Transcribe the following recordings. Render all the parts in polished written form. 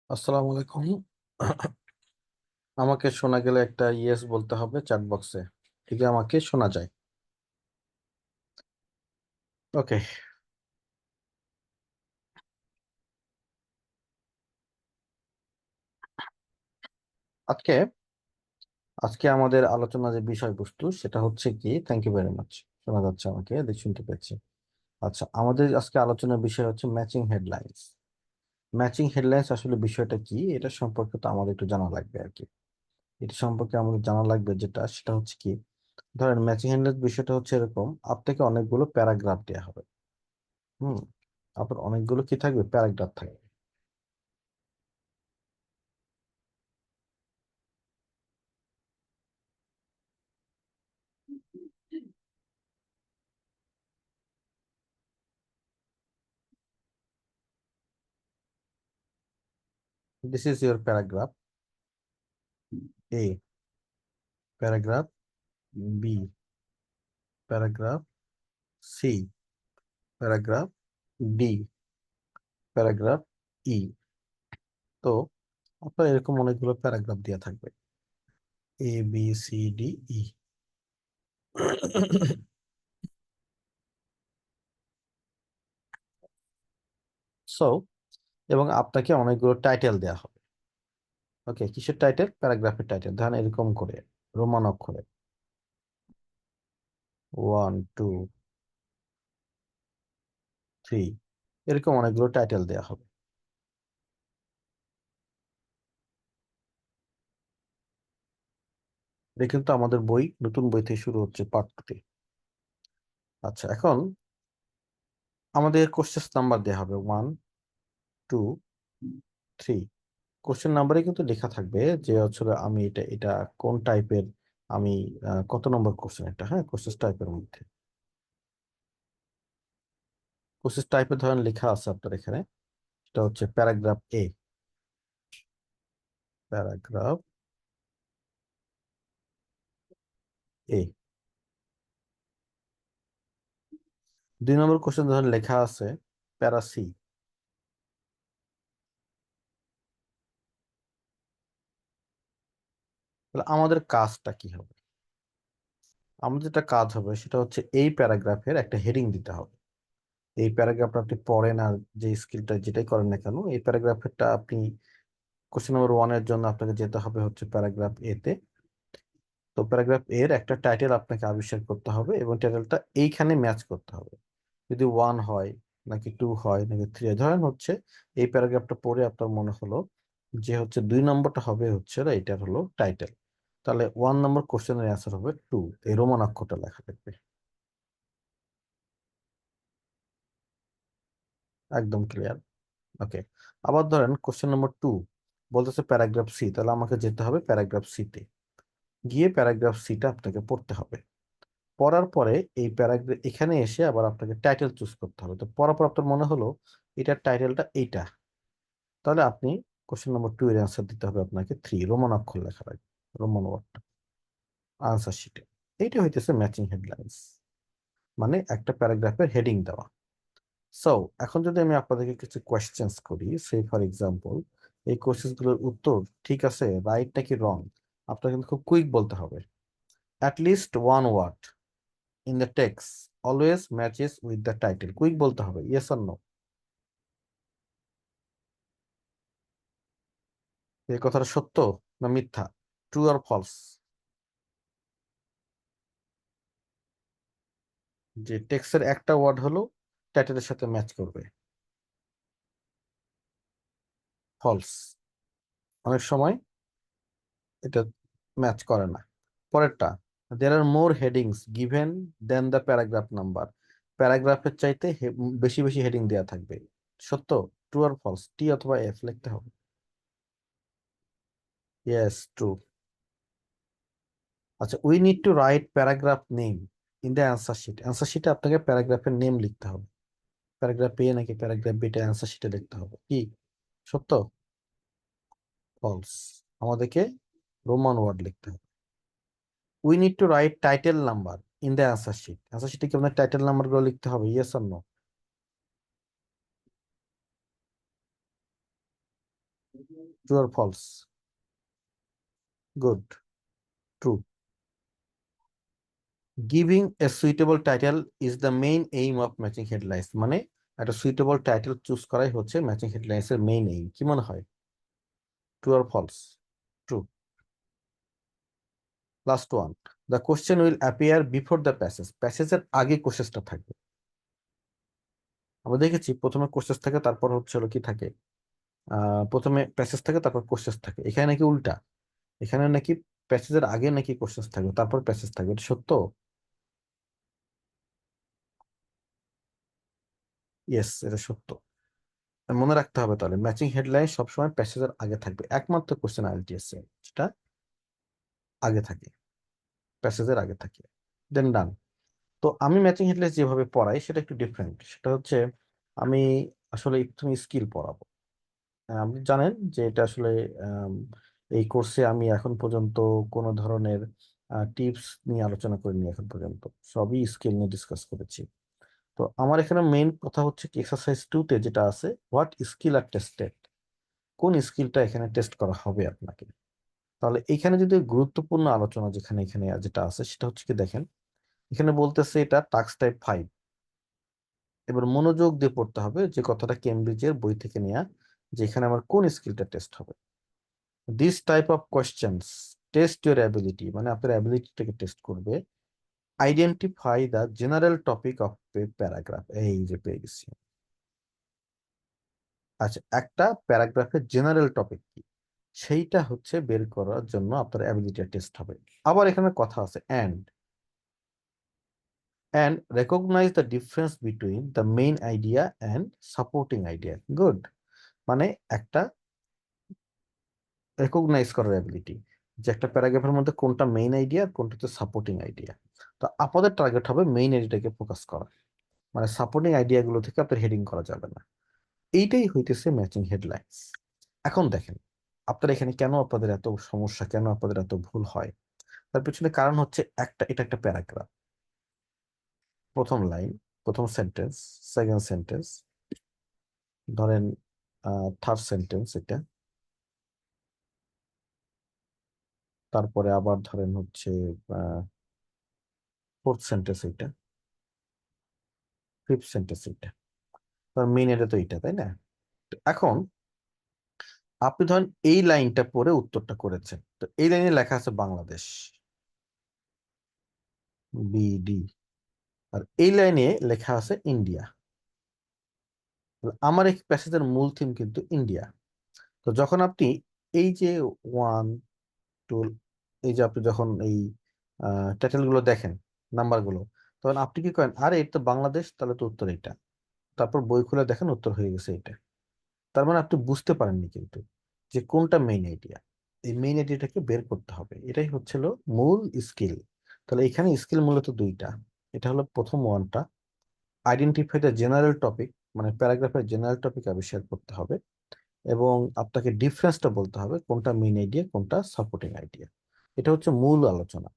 আসসালামু আলাইকুম। আমাকে শোনা গেলে একটা ইয়েস বলতে হবে চ্যাট বক্সে। ঠিক আছে, আমাকে শোনা যায়? ওকে। আজকে আজকে আমাদের আলোচনা যে বিষয়বস্তু সেটা হচ্ছে কি, থ্যাংক ইউ ভেরি মাচ। শোনা যাচ্ছে আমাকে, শুনতে পেয়েছি। আচ্ছা, আমাদের আজকে আলোচনার বিষয় হচ্ছে ম্যাচিং হেডলাইন্স। ম্যাচিং হেডলাইন্স আসলে বিষয়টা কি, এটা সম্পর্কে তো আমাদের একটু জানা লাগবে আর কি। এটা সম্পর্কে আমাদের জানা লাগবে, সেটা হচ্ছে কি, ধরেন ম্যাচিং হেডলাইন্স বিষয়টা হচ্ছে এরকম: আপনাকে অনেকগুলো প্যারাগ্রাফ দেওয়া হবে। হুম। আপনার অনেকগুলো কি থাকবে, প্যারাগ্রাফ থাকবে। This is your paragraph A, paragraph B, paragraph C, paragraph D, paragraph E। তো আপনার এরকম অনেকগুলো প্যারাগ্রাফ দেওয়া থাকবে, A B C D E। So, এবং আপনাকে অনেকগুলো টাইটেল দেওয়া হবে। ওকে, কিসের টাইটেল? প্যারাগ্রাফের টাইটেল। ধরেন এরকম করে, রোমান অক্ষরে 1 2 3, এরকম অনেকগুলো টাইটেল দেওয়া হবে। এটা কিন্তু আমাদের বই, নতুন বই থেকে শুরু হচ্ছে, পার্ট 2-তে। আচ্ছা, এখন আমাদের কোশ্চেন নাম্বার দেওয়া হবে 1 2 3। কোশ্চেন নাম্বারে কিন্তু লেখা থাকবে যে আসলে আমি এটা এটা কোন টাইপের, আমি কত নম্বর কোশ্চেন, এটা হ্যাঁ কোশ্চেন টাইপের মধ্যে। কোশ্চেন টাইপে ধরেন লেখা আছে আপনার এখানে, এটা হচ্ছে paragraph A. Paragraph A. 2 number question ধরেন লেখা আছে প্যারা সি। তাহলে আমাদের কাজটা কি হবে? আমাদের যেটা কাজ হবে সেটা হচ্ছে এই প্যারাগ্রাফের একটা হেডিং দিতে হবে। এই প্যারাগ্রাফটা আপনি পড়েন আর যে স্কিলটা যেটাই করেন না কেন, এই প্যারাগ্রাফেরটা আপনি কোশ্চেন নাম্বার 1-এর জন্য আপনাকে যেতে হবে হচ্ছে প্যারাগ্রাফ এ তে। তো প্যারাগ্রাফ এর একটা টাইটেল আপনাকে আবিষ্কার করতে হবে এবং টাইটেলটা এইখানে ম্যাচ করতে হবে। যদি 1 হয়, নাকি 2 হয়, নাকি 3 হয়। ধরেন হচ্ছে এই প্যারাগ্রাফটা পড়ে আপনার মনে হলো যে হচ্ছে 2 নম্বরটা হবে হচ্ছে এটার হলো টাইটেল। তাহলে 1 নম্বর কোশ্চেনের অ্যান্সার হবে 2, এই রোমান অক্ষরটা লেখা থাকবে। একদম ক্লিয়ার। ওকে। আবার ধরেন কোশ্চেন নাম্বার 2 বলতেছে প্যারাগ্রাফ সি, তাহলে আমাকে যেতে হবে প্যারাগ্রাফ সিতে। গিয়ে প্যারাগ্রাফ সিটা আপনাকে পড়তে হবে। পড়ার পরে এই প্যারাগ্রাফ এখানে এসে আবার আপনাকে টাইটেল চুজ করতে হবে। তো পড়ার পর আপনার মনে হলো এটার টাইটেলটা এইটা, তাহলে আপনি কোশ্চেন নাম্বার 2 এর অ্যান্সার দিতে হবে আপনাকে 3, রোমান অক্ষর লেখা লাগবে, রোমান ওয়ার্ড আনসার শিটে। এইটা হইতেছে ম্যাচিং হেডলাইন্স, মানে একটা প্যারাগ্রাফের হেডিং দেওয়া। সো এখন যদি আমি আপনাদেরকে কিছু কোয়েশ্চেন্স করি, সে ফর এক্সাম্পল, এই কোশ্চেন গুলোর উত্তর ঠিক আছে, রাইট নাকি রং, আপনাকে কিন্তু খুব কুইক বলতে হবে। At least one word in the text always matches with the title. Quick বলতে হবে, ইয়েস অর নো। এই কথাটা সত্য না মিথ্যা, ট্রু আর ফলস? যে টেক্সটের একটা ওয়ার্ড হলো টাইটেলের সাথে ম্যাচ করবে, ফলস। অনেক সময় এটা ম্যাচ করে না। পরেরটা, there are more headings given than the paragraph number. প্যারাগ্রাফের চাইতে বেশি বেশি হেডিং দেওয়া থাকবে। সত্য? ট্রু আর ফলস, টি অথবা এফ লিখতে হবে। Yes, true. আচ্ছা, we need to write paragraph name in the answer sheet. Answer শিটে আপনাকে প্যারাগ্রাফের নেম লিখতে হবে। প্যারাগ্রাফ এ নাকি প্যারাগ্রাফ বিটা অ্যান্সার শিটে লিখতে হবে। কি? সত্য? ফলস। আমাদেরকে রোমান ওয়ার্ড লিখতে হবে। We need to write title number in the answer sheet. Answer শিটে কি আপনার টাইটেল নাম্বার গুলো লিখতে হবে, ইয়েস আর নো? ট্রু আর false? Good, true. Giving a suitable title is the main aim of matching headlines, মানে একটা সুইটেবল টাইটেল চুজ করাই হচ্ছে ম্যাচিং হেডলাইন্স এর মেইন এইম। কি মনে হয়, ট্রু আর false? True. Last one, the question will appear before the passage, প্যাসেজের আগে কোশ্চেনটা থাকবে। আমরা দেখেছি প্রথমে কোশ্চেন থাকে, তারপর হচ্ছে হলো কি থাকে, প্রথমে প্যাসেজ থাকে তারপর কোশ্চেন থাকে। এখানে নাকি উল্টা, এখানে নাকি প্যাসেজের আগে নাকি কোশ্চেন থাকবে তারপর প্যাসেজ থাকবে। এটা সত্য? ইয়েস, এটা সত্য। মনে রাখতে হবে তাহলে ম্যাচিং হেডলাইন সবসময় প্যাসেজের আগে থাকবে, একমাত্র কোশ্চেন আইএলটিএস যেটা আগে থাকে, প্যাসেজের আগে থাকে। দেন ডান। তো আমি ম্যাচিং হেডলাইন যেভাবে পড়াই সেটা একটু ডিফারেন্ট। সেটা হচ্ছে আমি আসলে তুমি স্কিল পড়াবো। আপনি জানেন যে এটা আসলে আম, এই কোর্সে আমি এখন পর্যন্ত কোনো ধরনের টিপস নিয়ে আলোচনা করিনি এখন পর্যন্ত, সবই স্কিল নিয়ে ডিসকাস করেছি। তো আমার এখানে মেইন কথা হচ্ছে কি, এক্সারসাইজ 2 তে যেটা আছে, হোয়াট স্কিল আর টেস্টেড, কোন স্কিলটা এখানে টেস্ট করা হবে আপনাকে। তাহলে এখানে যদি গুরুত্বপূর্ণ আলোচনা যেখানে এখানে যেটা আছে সেটা হচ্ছে কি, দেখেন এখানে বলতেছে এটা টাস্ক টাইপ 5। এবার মনোযোগ দিয়ে পড়তে হবে যে কথাটা কেমব্রিজের বই থেকে নেওয়া, যে এখানে আমার কোন স্কিলটা টেস্ট হবে। This type of questions test your ability, মানে আপনার অ্যাবিলিটিটাকে টেস্ট করবে। Identify the general topic of paragraph, এই যে পেয়ে গেছি। আচ্ছা, একটা প্যারাগ্রাফের জেনারেল টপিক কি সেইটা হচ্ছে বের করার জন্য আপনার অ্যাবিলিটি টেস্ট হবে। আবার এখানে কথা আছে and recognise the difference between the main idea and supporting idea. Good. মানে একটা রেকগনাইজ করার অ্যাবিলিটি, যে একটা প্যারাগ্রাফের মধ্যে কোনটা মেইন আইডিয়া আর কোনটা হচ্ছে সাপোর্টিং আইডিয়া। তো আপনাদের টার্গেট হবে মেইন আইডিয়াটাকে ফোকাস করা, মানে সাপোর্টিং আইডিয়া গুলো থেকে আপনার হেডিং করা যাবে না। এইটাই হইতেছে ম্যাচিং হেডলাইন্স। এখন দেখেন আপনারা এখানে কেন আপনাদের এত সমস্যা, কেন আপনাদের এত ভুল হয়, তার পিছনে কারণ হচ্ছে একটা, এটা একটা প্যারাগ্রাফ, প্রথম লাইন, প্রথম সেন্টেন্স, সেকেন্ড সেন্টেন্স, ধরেন থার্ড সেন্টেন্স এটা, তারপরে আবার ধরেন হচ্ছে ফোর্থ সেন্টেন্স এটা, ফিফথ সেন্টেন্স এটা, তার মেইন এটা তো এটা, তাই না? তো এখন আপনি ধরেন এই লাইনটা পড়ে উত্তরটা করেছেন, তো এই লাইনে লেখা আছে বাংলাদেশ, বিডি, আর এই লাইনে লেখা আছে ইন্ডিয়া। আমার এই প্যাসেজের মূল থিম কিন্তু ইন্ডিয়া। তো যখন আপনি এই যে ওয়ান টু, এই যে আপনি যখন এই টাইটেল গুলো দেখেন, নাম্বার গুলো, তখন আপনি কি করেন, আরে এটা তো বাংলাদেশ, তাহলে তো উত্তর এটা। তারপর বই খুলে দেখেন উত্তর হয়ে গেছে এটা। তার মানে আপনি বুঝতে পারেননি কিন্তু যে কোনটা মেইন আইডিয়া। এই মেইন আইডিয়াটাকে বের করতে হবে, এটাই হচ্ছিল মূল স্কিল। তাহলে এখানে স্কিল মূলত দুইটা। এটা হলো প্রথম ওয়ানটা, আইডেন্টিফাই দ্য জেনারেল টপিক, মানে প্যারাগ্রাফের জেনারেল টপিক আবিষ্কার করতে হবে, এবং আপনাকে ডিফারেন্সটা বলতে হবে কোনটা মেইন আইডিয়া কোনটা সাপোর্টিং আইডিয়া। এটা হচ্ছে মূল আলোচনা।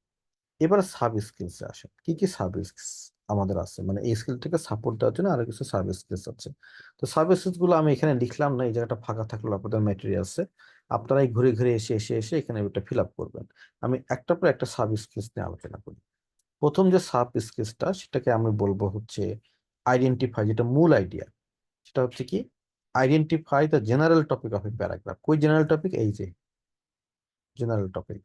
এবার সাব স্কিলসে আসে, কি কি সাব স্কিলস আমাদের আছে, মানে এই স্কিলটাকে সাপোর্ট দেওয়ার জন্য আরো কিছু সাব স্কিলস আছে। তো সাব স্কিলস গুলো আমি এখানে লিখলাম না, এই জায়গাটা ফাঁকা থাকলো আপনাদের ম্যাটেরিয়ালসে, আপনারাই ঘুরে ঘুরে এসে এসে এসে এখানে এটা ফিল আপ করবেন। আমি একটা পর একটা সাব স্কিলস নিয়ে আলোচনা করি। প্রথম যে সাব স্কিলসটা সেটাকে আমি বলবো হচ্ছে আইডেন্টিফাই, যেটা মূল আইডিয়া। সেটা হচ্ছে কি, identify the general topic of a paragraph. কই জেনারেল টপিক, এই যে জেনারেল টপিক।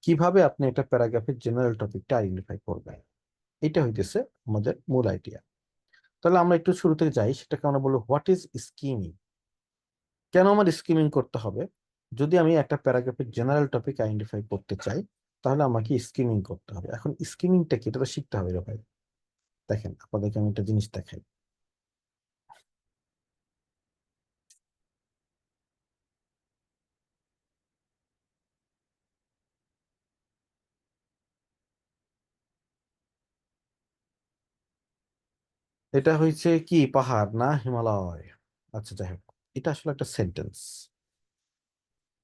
কিভাবে আপনি একটা প্যারাগ্রাফের জেনারেল টপিকটা আইডেন্টিফাই করবেন, এটা হইতেছে আমাদের মূল আইডিয়া। তাহলে আমরা একটু শুরু থেকে যাই, সেটাকে আমরা বলবো হোয়াট ইজ স্কিমিং। কেন আমার স্কিমিং করতে হবে? যদি আমি একটা প্যারাগ্রাফের জেনারেল টপিক আইডেন্টিফাই করতে চাই, তাহলে আমাকে স্কিমিং করতে হবে। এখন স্কিমিংটা কি, এটা তো শিখতে হবে রে ভাই। দেখেন আপনাদেরকে আমি একটা জিনিস দেখাই। এটা হয়েছে কি, পাহাড় না হিমালয়? আচ্ছা যাই হোক, এটা আসলে একটা sentence.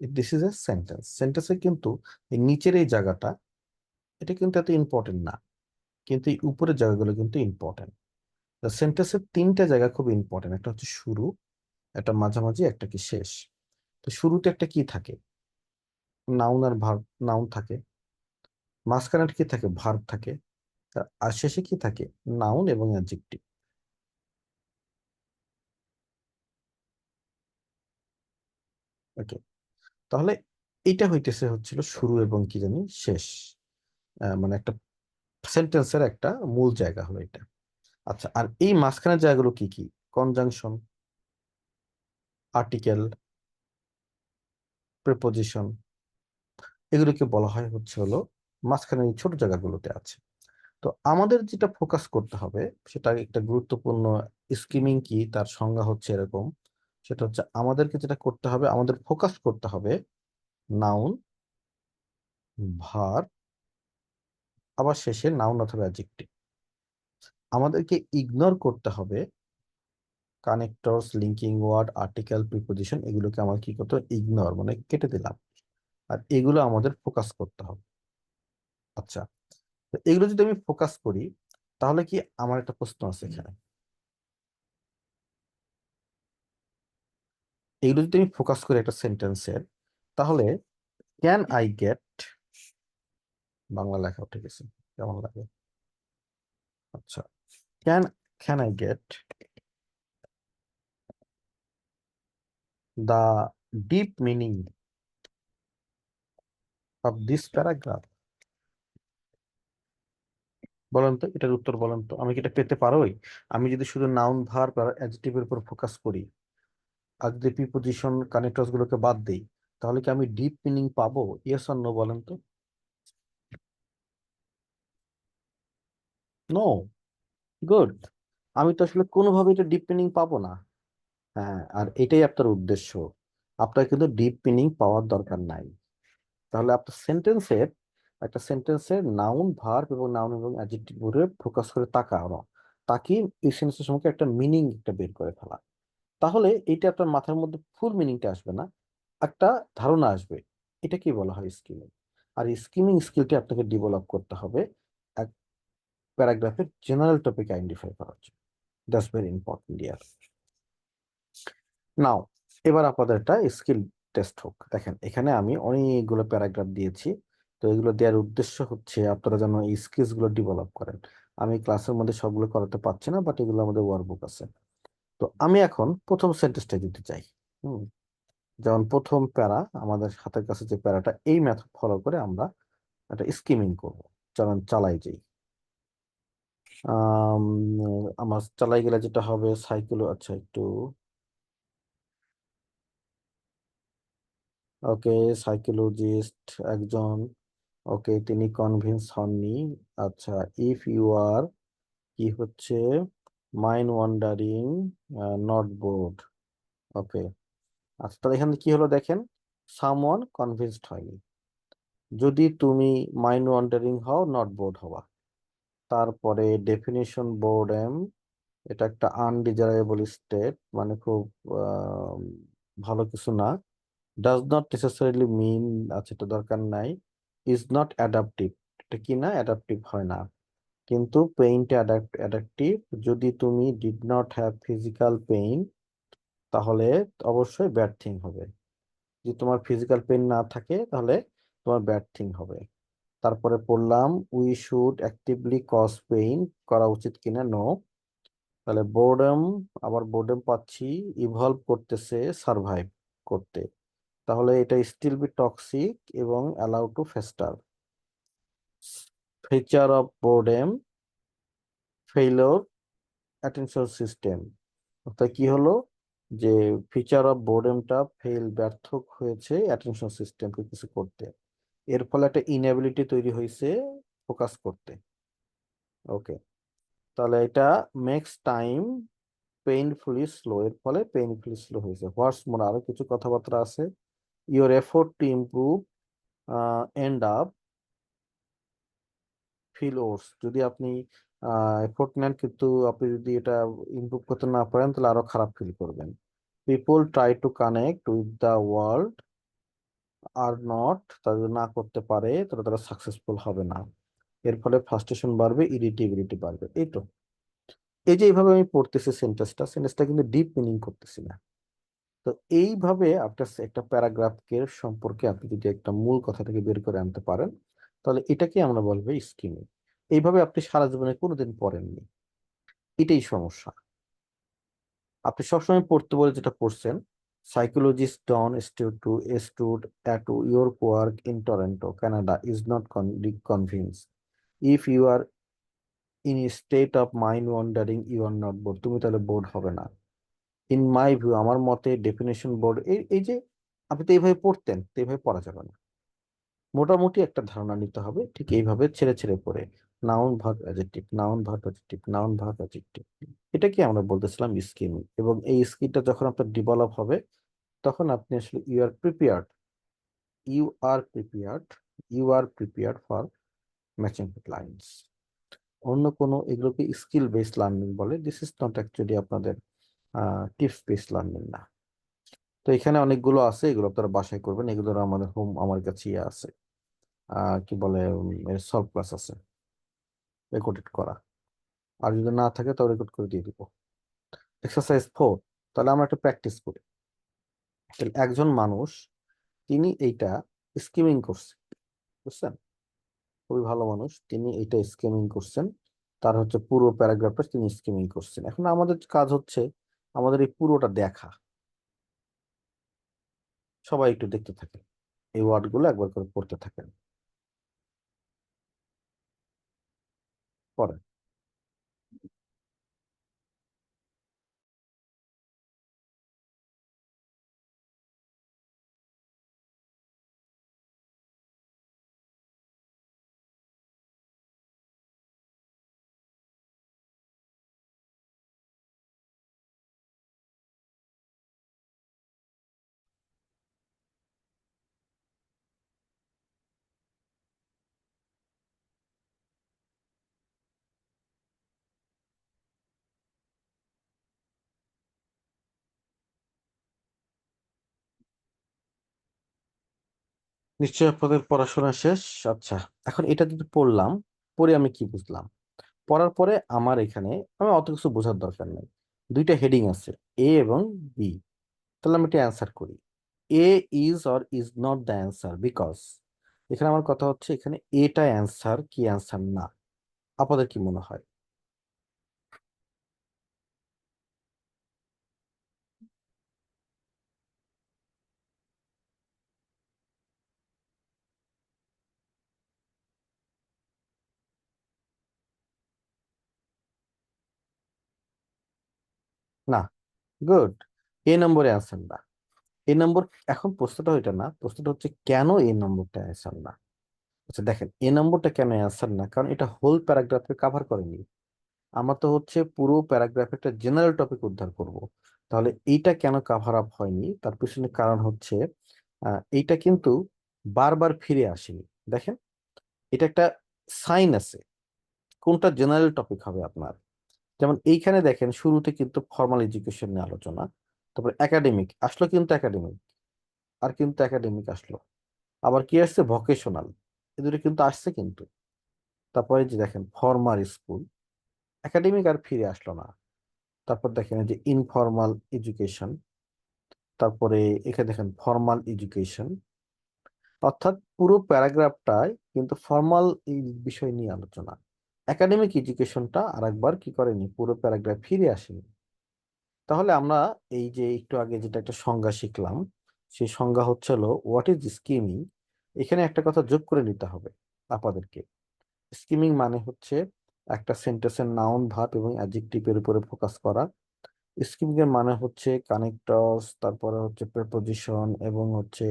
This is a sentence. সেন্টেন্সে কিন্তু এই নিচের এই জায়গাটা, এটা কিন্তু এত ইম্পর্টেন্ট না, কিন্তু এই উপরের জায়গাগুলো কিন্তু ইম্পর্টেন্ট। সেন্টেন্সের তিনটা জায়গা খুব ইম্পর্টেন্ট, একটা হচ্ছে শুরু, একটা মাঝামাঝি, একটা কি শেষ। তো তো শুরুতে একটা কি থাকে, নাউন আর ভার্ব, নাউন থাকে, মাঝখানে একটা কি থাকে, ভার্ব থাকে, আর শেষে কি থাকে, নাউন এবং অ্যাডজেক্টিভ। ওকে, তাহলে এটা হইতেছে হচ্ছিল শুরু এবং কি জানি শেষ, মানে একটা সেন্টেন্সের একটা মূল জায়গা হলো এটা। আচ্ছা, আর এই মাঝখানের জায়গাগুলো কি কি, কনজাংশন, আর্টিকেল, প্রিপোজিশন, এগুলোকে বলা হয় হচ্ছে হলো মাঝখানে এই ছোট জায়গাগুলোতে আছে। তো আমাদের যেটা ফোকাস করতে হবে, সেটা একটা গুরুত্বপূর্ণ স্কিমিং কি তার সংজ্ঞা হচ্ছে এরকম, সেটা হচ্ছে আমাদেরকে যেটা করতে হবে, আমাদের ফোকাস করতে হবে নাউন, ভার, আবার শেষে নাউন অথবা অ্যাডজেক্টিভ। আমাদেরকে ইগনোর করতে হবে connectors, linking word, article, preposition, এগুলোকে আমার কি করতে হবে, ইগনোর মানে কেটে দিলাম, আর এগুলো আমাদের ফোকাস করতে হবে। আচ্ছা, তো এগুলো যদি আমি ফোকাস করি, তাহলে কি, আমার একটা প্রশ্ন আছে এখানে, এগুলো যদি আমি ফোকাস করি একটা সেন্টেন্সের, তাহলে ক্যান আই গেট, বাংলা লেখা উঠে গেছে, কেমন লাগে। আচ্ছা, can can I get the deep meaning of this paragraph. বলেন তো, এটার উত্তর বলেন তো, আমি কি এটা পেতে পারোই? আমি যদি শুধু নাউন ভার্ব আর অ্যাডজেক্টিভের উপর ফোকাস করি, আর যদি প্রিপোজিশন কানেক্টরস গুলোকে বাদ দিই, তাহলে কি আমি ডিপ মিনিং পাবো? ইয়েস অর নো বলেন তো। নো। গুড। আমি তো আসলে কোনোভাবে এটা ডিপ মিনিং পাবো না। হ্যাঁ, আর এটাই আপনার উদ্দেশ্য, আপনার কিন্তু ডিপ মিনিং পাওয়ার দরকার নাই। তাহলে আপনার সেন্টেন্সের, একটা সেন্টেন্সের নাউন ভার্ব এবং নাউন এবং অ্যাডজেক্টিভ উপরে ফোকাস করে তাকানো, তাকে এই সেন্টেন্সের সম্পর্কে একটা মিনিং একটা বের করে ফেলা। তাহলে এটা আপনার মাথার মধ্যে ফুল মিনিংটা আসবে না, একটা ধারণা আসবে। এটা কি বলা হয়, স্কিমিং। আর এই স্কিমিং স্কিলটি আপনাকে ডেভেলপ করতে হবে এক প্যারাগ্রাফের জেনারেল টপিক আইডেন্টিফাই করার জন্য। দ্যাটস ভেরি ইম্পর্টেন্ট ইয়ার। নাও, এবার আপনাদের একটা স্কিল টেস্ট হোক। দেখেন, এখানে আমি অনেকগুলো প্যারাগ্রাফ দিয়েছি। তো এগুলো দেওয়ার উদ্দেশ্য হচ্ছে আপনারা যেন এই স্কিলস গুলো ডেভেলপ করেন। আমি ক্লাসের মধ্যে সবগুলো করাতে পারছি না, বাট এগুলো আমাদের ওয়ার্কবুক আছে। তো আমি এখন প্রথম সেন্টেন্সটা দিতে চাই। হুম, যেমন প্রথম প্যারা, আমাদের হাতের কাছে যে প্যারাটা, এই মেথড ফলো করে আমরা একটা স্কিমিং করব। চলুন চালাই যাই। আম, আমার চালাই গেলে যেটা হবে, সাইকেল, আচ্ছা একটু, ওকে, সাইকোলজিস্ট একজন, ওকে, তিনি কনভিন্স হননি। আচ্ছা, ইফ ইউ আর, কি হচ্ছে, মাইন্ড ওয়ান্ডারিং, নট বোর্ড। ওকে, আচ্ছা, তাহলে এখানে কি হলো দেখেন, সামওয়ান কনভিন্সড হয়নি। যদি তুমি মাইন্ড ওয়ান্ডারিং হও, নট বোর্ড হওয়া। তারপরে ডেফিনিশন, বোর্ডএম, এটা একটা আনডিজারেবল স্টেট, মানে খুব আহ, ভালো কিছু না। ডাজ নট নেসেসারিলি মিন, আচ্ছা এটা দরকার নাই। ইজ নট অ্যাডাপটিভ, এটা কি না, অ্যাডাপটিভ হয় না। কিন্তু পেইনটা অ্যাডাপটিভ। যদি তুমি did not have physical pain, তাহলে অবশ্যই ব্যাড থিং হবে। যদি তোমার ফিজিক্যাল পেইন না থাকে, তাহলে তোমার ব্যাড থিং হবে। তারপরে পড়লাম, we should actively cause pain, করা উচিত কিনা, নো। তাহলে বোর্ডম, আবার বোর্ডম পাচ্ছি, ইভলভ করতেছে সারভাইভ করতে, তাহলে এটা স্টিল বি টক্সিক এবং allow to fester. Feature of boredom, failure attention system. অর্থাৎ কি হলো, যে ফিচার অফ বোর্ডেমটা ফেল, ব্যর্থ হয়েছে অ্যাটেনশন সিস্টেমকে কিছু করতে। এর ফলে একটা ইনএবিলিটি তৈরি হয়েছে ফোকাস করতে। ওকে, তাহলে এটা মেক্স টাইম পেইনফুলি স্লো, এর ফলে পেইনফুলি স্লো হয়েছে। হোয়াটস মোর, আরো কিছু কথাবার্তা আছে। Your effort to improve end up feel worse, যদি আপনি এফোর্ট নেন কিন্তু আপনি যদি এটা ইমপ্রুভ করতে না পারেন, তাহলে আরো খারাপ ফিল করবেন। People try to connect with the world, are not, তারা যদি না করতে পারে তাহলে তারা সাকসেসফুল হবে না। এর ফলে ফ্রাস্ট্রেশন বাড়বে, ইরিটেবিলিটি বাড়বে। এই তো, এই যে এইভাবে আমি পড়তেছি সেন্টেন্সটা কিন্তু ডিপ মিনিং করতেছি না। তো তো এইভাবে আপনার একটা প্যারাগ্রাফকে সম্পর্কে আপনি যদি একটা মূল কথা থেকে বের করে আনতে পারেন, তাহলে এটাকে আমরা বলবো স্কিমিং। এইভাবে আপনি সারা জীবনে কোনোদিন পড়েননি, এটাই সমস্যা। আপনি সবসময় পড়তে বলে যেটা পড়ছেন, psychologist Don stood at your work in Toronto Canada is not convince if you are in state of mind wandering you are not bored. তুমি তাহলে বোর্ড হবে না। ইন মাই ভিউ, আমার মতে ডেফিনেশন বোর্ড, এই এই যে আপনি তো এইভাবে পড়তেন, তো এইভাবে পড়া যাবে না। মোটামুটি একটা ধারণা নিতে হবে, ঠিক এইভাবে ছেড়ে ছেড়ে পড়ে। Noun verb adjective, noun verb adjective, noun verb adjective, এটা কি আমরা বলতেছিলাম স্কিম। এবং এই স্কিলটা যখন আপনার ডেভেলপ হবে, তখন আপনি আসলে you are prepared you are prepared for matching lines. অন্য কোনো, এগুলোকে স্কিল বেসড লার্নিং বলে। দিস ইজ নট অ্যাকচুয়ালি আপনাদের টিপস বেসড লার্নিং না। তো এখানে অনেকগুলো আছে, এগুলো আপনারা বাসায় করবেন। এগুলোর আমাদের আমার কাছে ইয়ে আছে, কি বলে, সলভ ক্লাস আছে রেকর্ডেড করা। আর যদি না থাকে তাও রেকর্ড করে দিয়ে দিব। এক্সারসাইজ 4, তাহলে আমরা একটা প্র্যাকটিস করি। তাহলে একজন মানুষ, তিনি এইটা স্কিমিং করছে, বুঝছেন? খুবই ভালো মানুষ, তিনি এইটা স্কিমিং করছেন। তার হচ্ছে পুরো প্যারাগ্রাফটা তিনি স্কিমিং করছেন। এখন আমাদের কাজ হচ্ছে আমাদের এই পুরোটা দেখা। সবাই একটু দেখতে থাকেন, এই ওয়ার্ডগুলো একবার করে পড়তে থাকেন। পরে নিশ্চয়ই আপনাদের পড়াশোনা শেষ। আচ্ছা, এখন এটা যদি পড়লাম, পড়ে আমি কি বুঝলাম? পড়ার পরে আমার এখানে, আমি অত কিছু বোঝার দরকার নেই। দুইটা হেডিং আছে, এ এবং বি। তাহলে আমি এটা অ্যান্সার করি। A is or is not the answer because, এখানে আমার কথা হচ্ছে এখানে এটা অ্যান্সার কি অ্যান্সার না। আপনাদের কি মনে হয়? না, গুড। এ নম্বরে অ্যান্সার না। এ নম্বর, এখন প্রশ্নটা ওইটা না, প্রশ্নটা হচ্ছে কেন এ নম্বরটা অ্যান্সার না। আচ্ছা দেখেন, এ নম্বরটা কেন অ্যান্সার না, কারণ এটা হোল প্যারাগ্রাফকে কাভার করেনি। আমরা তো হচ্ছে পুরো প্যারাগ্রাফে একটা জেনারেল টপিক উদ্ধার করব। তাহলে এইটা কেন কাভার আপ হয়নি, তার পিছনে কারণ হচ্ছে এইটা কিন্তু বারবার ফিরে আসেনি। দেখেন, এটা একটা সাইন আছে কোনটা জেনারেল টপিক হবে আপনার। যেমন এইখানে দেখেন, শুরুতে কিন্তু ফর্মাল এডুকেশন নিয়ে আলোচনা, তারপর একাডেমিক আসলো, কিন্তু একাডেমিক আর কিন্তু একাডেমিক আসলো, আবার কি আসছে, ভোকেশনাল, এ দুটো কিন্তু আসছে কিন্তু। তারপরে যে দেখেন ফর্মাল স্কুল, একাডেমিক আর ফিরে আসলো না। তারপর দেখেন এই যে ইনফর্মাল এডুকেশন, তারপরে এখানে দেখেন ফর্মাল এডুকেশন। অর্থাৎ পুরো প্যারাগ্রাফটাই কিন্তু ফর্মাল এই বিষয় নিয়ে আলোচনা। একাডেমিক এডুকেশনটা আরেকবার কি করেনি, পুরো প্যারাগ্রাফ ফিরে আসেনি। তাহলে আমরা এই যে একটু আগে যেটা একটা সংজ্ঞা শিখলাম, সেই সংজ্ঞা হচ্ছে হলো হোয়াট ইজ স্কিমিং। এখানে একটা কথা যোগ করে নিতে হবে আপনাদেরকে। স্কিমিং মানে হচ্ছে একটা সেন্টেন্সের নাউন ভার্ব এবং অ্যাডজেক্টিভের উপরে ফোকাস করা। স্কিমিং এর মানে হচ্ছে কানেক্টরস, তারপরে হচ্ছে প্রেপোজিশন এবং হচ্ছে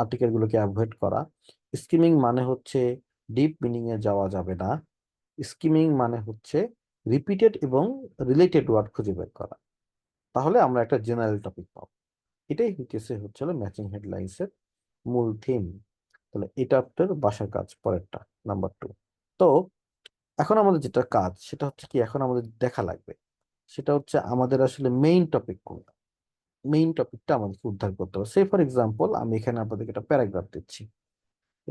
আর্টিকেল গুলোকে অ্যাভয়েড করা। স্কিমিং মানে হচ্ছে ডিপ মিনিং এ যাওয়া যাবে না। স্কিমিং মানে হচ্ছে রিপিটেড এবং রিলেটেড ওয়ার্ড খুঁজে বের করা। তাহলে আমরা একটা জেনারেল টপিক পাবো। এটাই হচ্ছে ম্যাচিং হেডলাইন্স এর মূল থিম। তাহলে এটা আপনার বাসার কাজ, পরেরটা, নাম্বার 2। তো এখন আমাদের যেটা কাজ সেটা হচ্ছে কি, এখন আমাদের দেখা লাগবে সেটা হচ্ছে আমাদের আসলে মেইন টপিক কোনটা। মেইন টপিকটা আমাদেরকে উদ্ধার করতে হবে। সে ফর এক্সাম্পল, আমি এখানে আপনাদেরকে একটা প্যারাগ্রাফ দিচ্ছি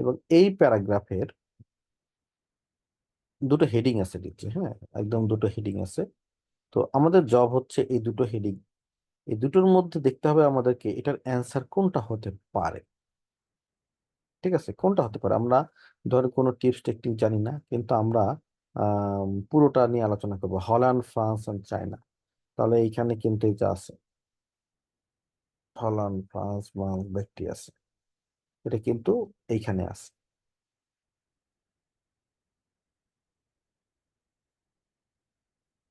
এবং এই প্যারাগ্রাফের দুটো হেডিং আছে দিচ্ছি, হ্যাঁ, একদম দুটো হেডিং আছে। তো আমাদের জব হচ্ছে এই দুটো হেডিং এই দুটোর মধ্যে দেখতে হবে আমাদেরকে এটার অ্যান্সার কোনটা হতে পারে। ঠিক আছে, কোনটা হতে পারে। আমরা ধরো কোনো টিপস টেকনিক জানি না, কিন্তু আমরা পুরোটা নিয়ে আলোচনা করবো, হল্যান্ড, ফ্রান্স এন্ড চায়না। তাহলে এইখানে কিন্তু এই যে আছে হল্যান্ড, ফ্রান্স, ব্যক্তি আছে, এটা কিন্তু এইখানে আছে।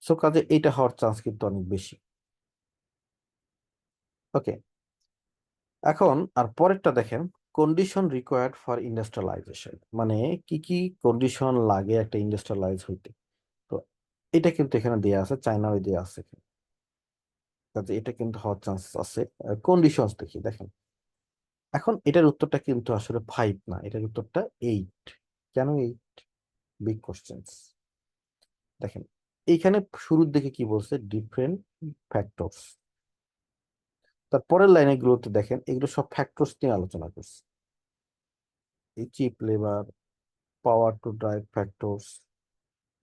সো কাজে এইটা হওয়ার চান্স কিন্তু অনেক বেশি। ওকে, এখন আর পরেরটা দেখেন, কন্ডিশন রিকোয়ার্ড ফর ইন্ডাস্ট্রিয়ালাইজেশন, মানে কি কি কন্ডিশন লাগে একটা ইন্ডাস্ট্রিয়ালাইজ হইতে। তো এটা কিন্তু এখানে দেয়া আছে, চায়নাও দেয়া আছে, কাজে এটা কিন্তু হওয়ার চান্স আছে। কন্ডিশনস দেখি, দেখেন এখন এটার উত্তরটা কিন্তু আসলে 5 না, এটার উত্তরটা 8। কেন 8? Big questions. দেখেন এইখানে শুরুর দিকে কি বলছে, ডিফারেন্ট ফ্যাক্টরস। তারপরের লাইনে গুলোতে দেখেন এগুলো সব ফ্যাক্টরস নিয়ে আলোচনা করছে, এই cheap labour, power to drive factors,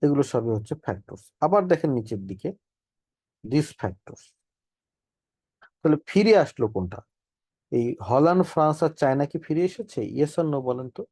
এগুলো সবই হচ্ছে ফ্যাক্টরস। আবার দেখেন নিচের দিকে দিস ফ্যাক্টরস। তাহলে ফিরে আসলো কোনটা? এই হল্যান্ড, ফ্রান্স আর চায়না কি ফিরে এসেছে? ইয়েস আর নো বলেন তো।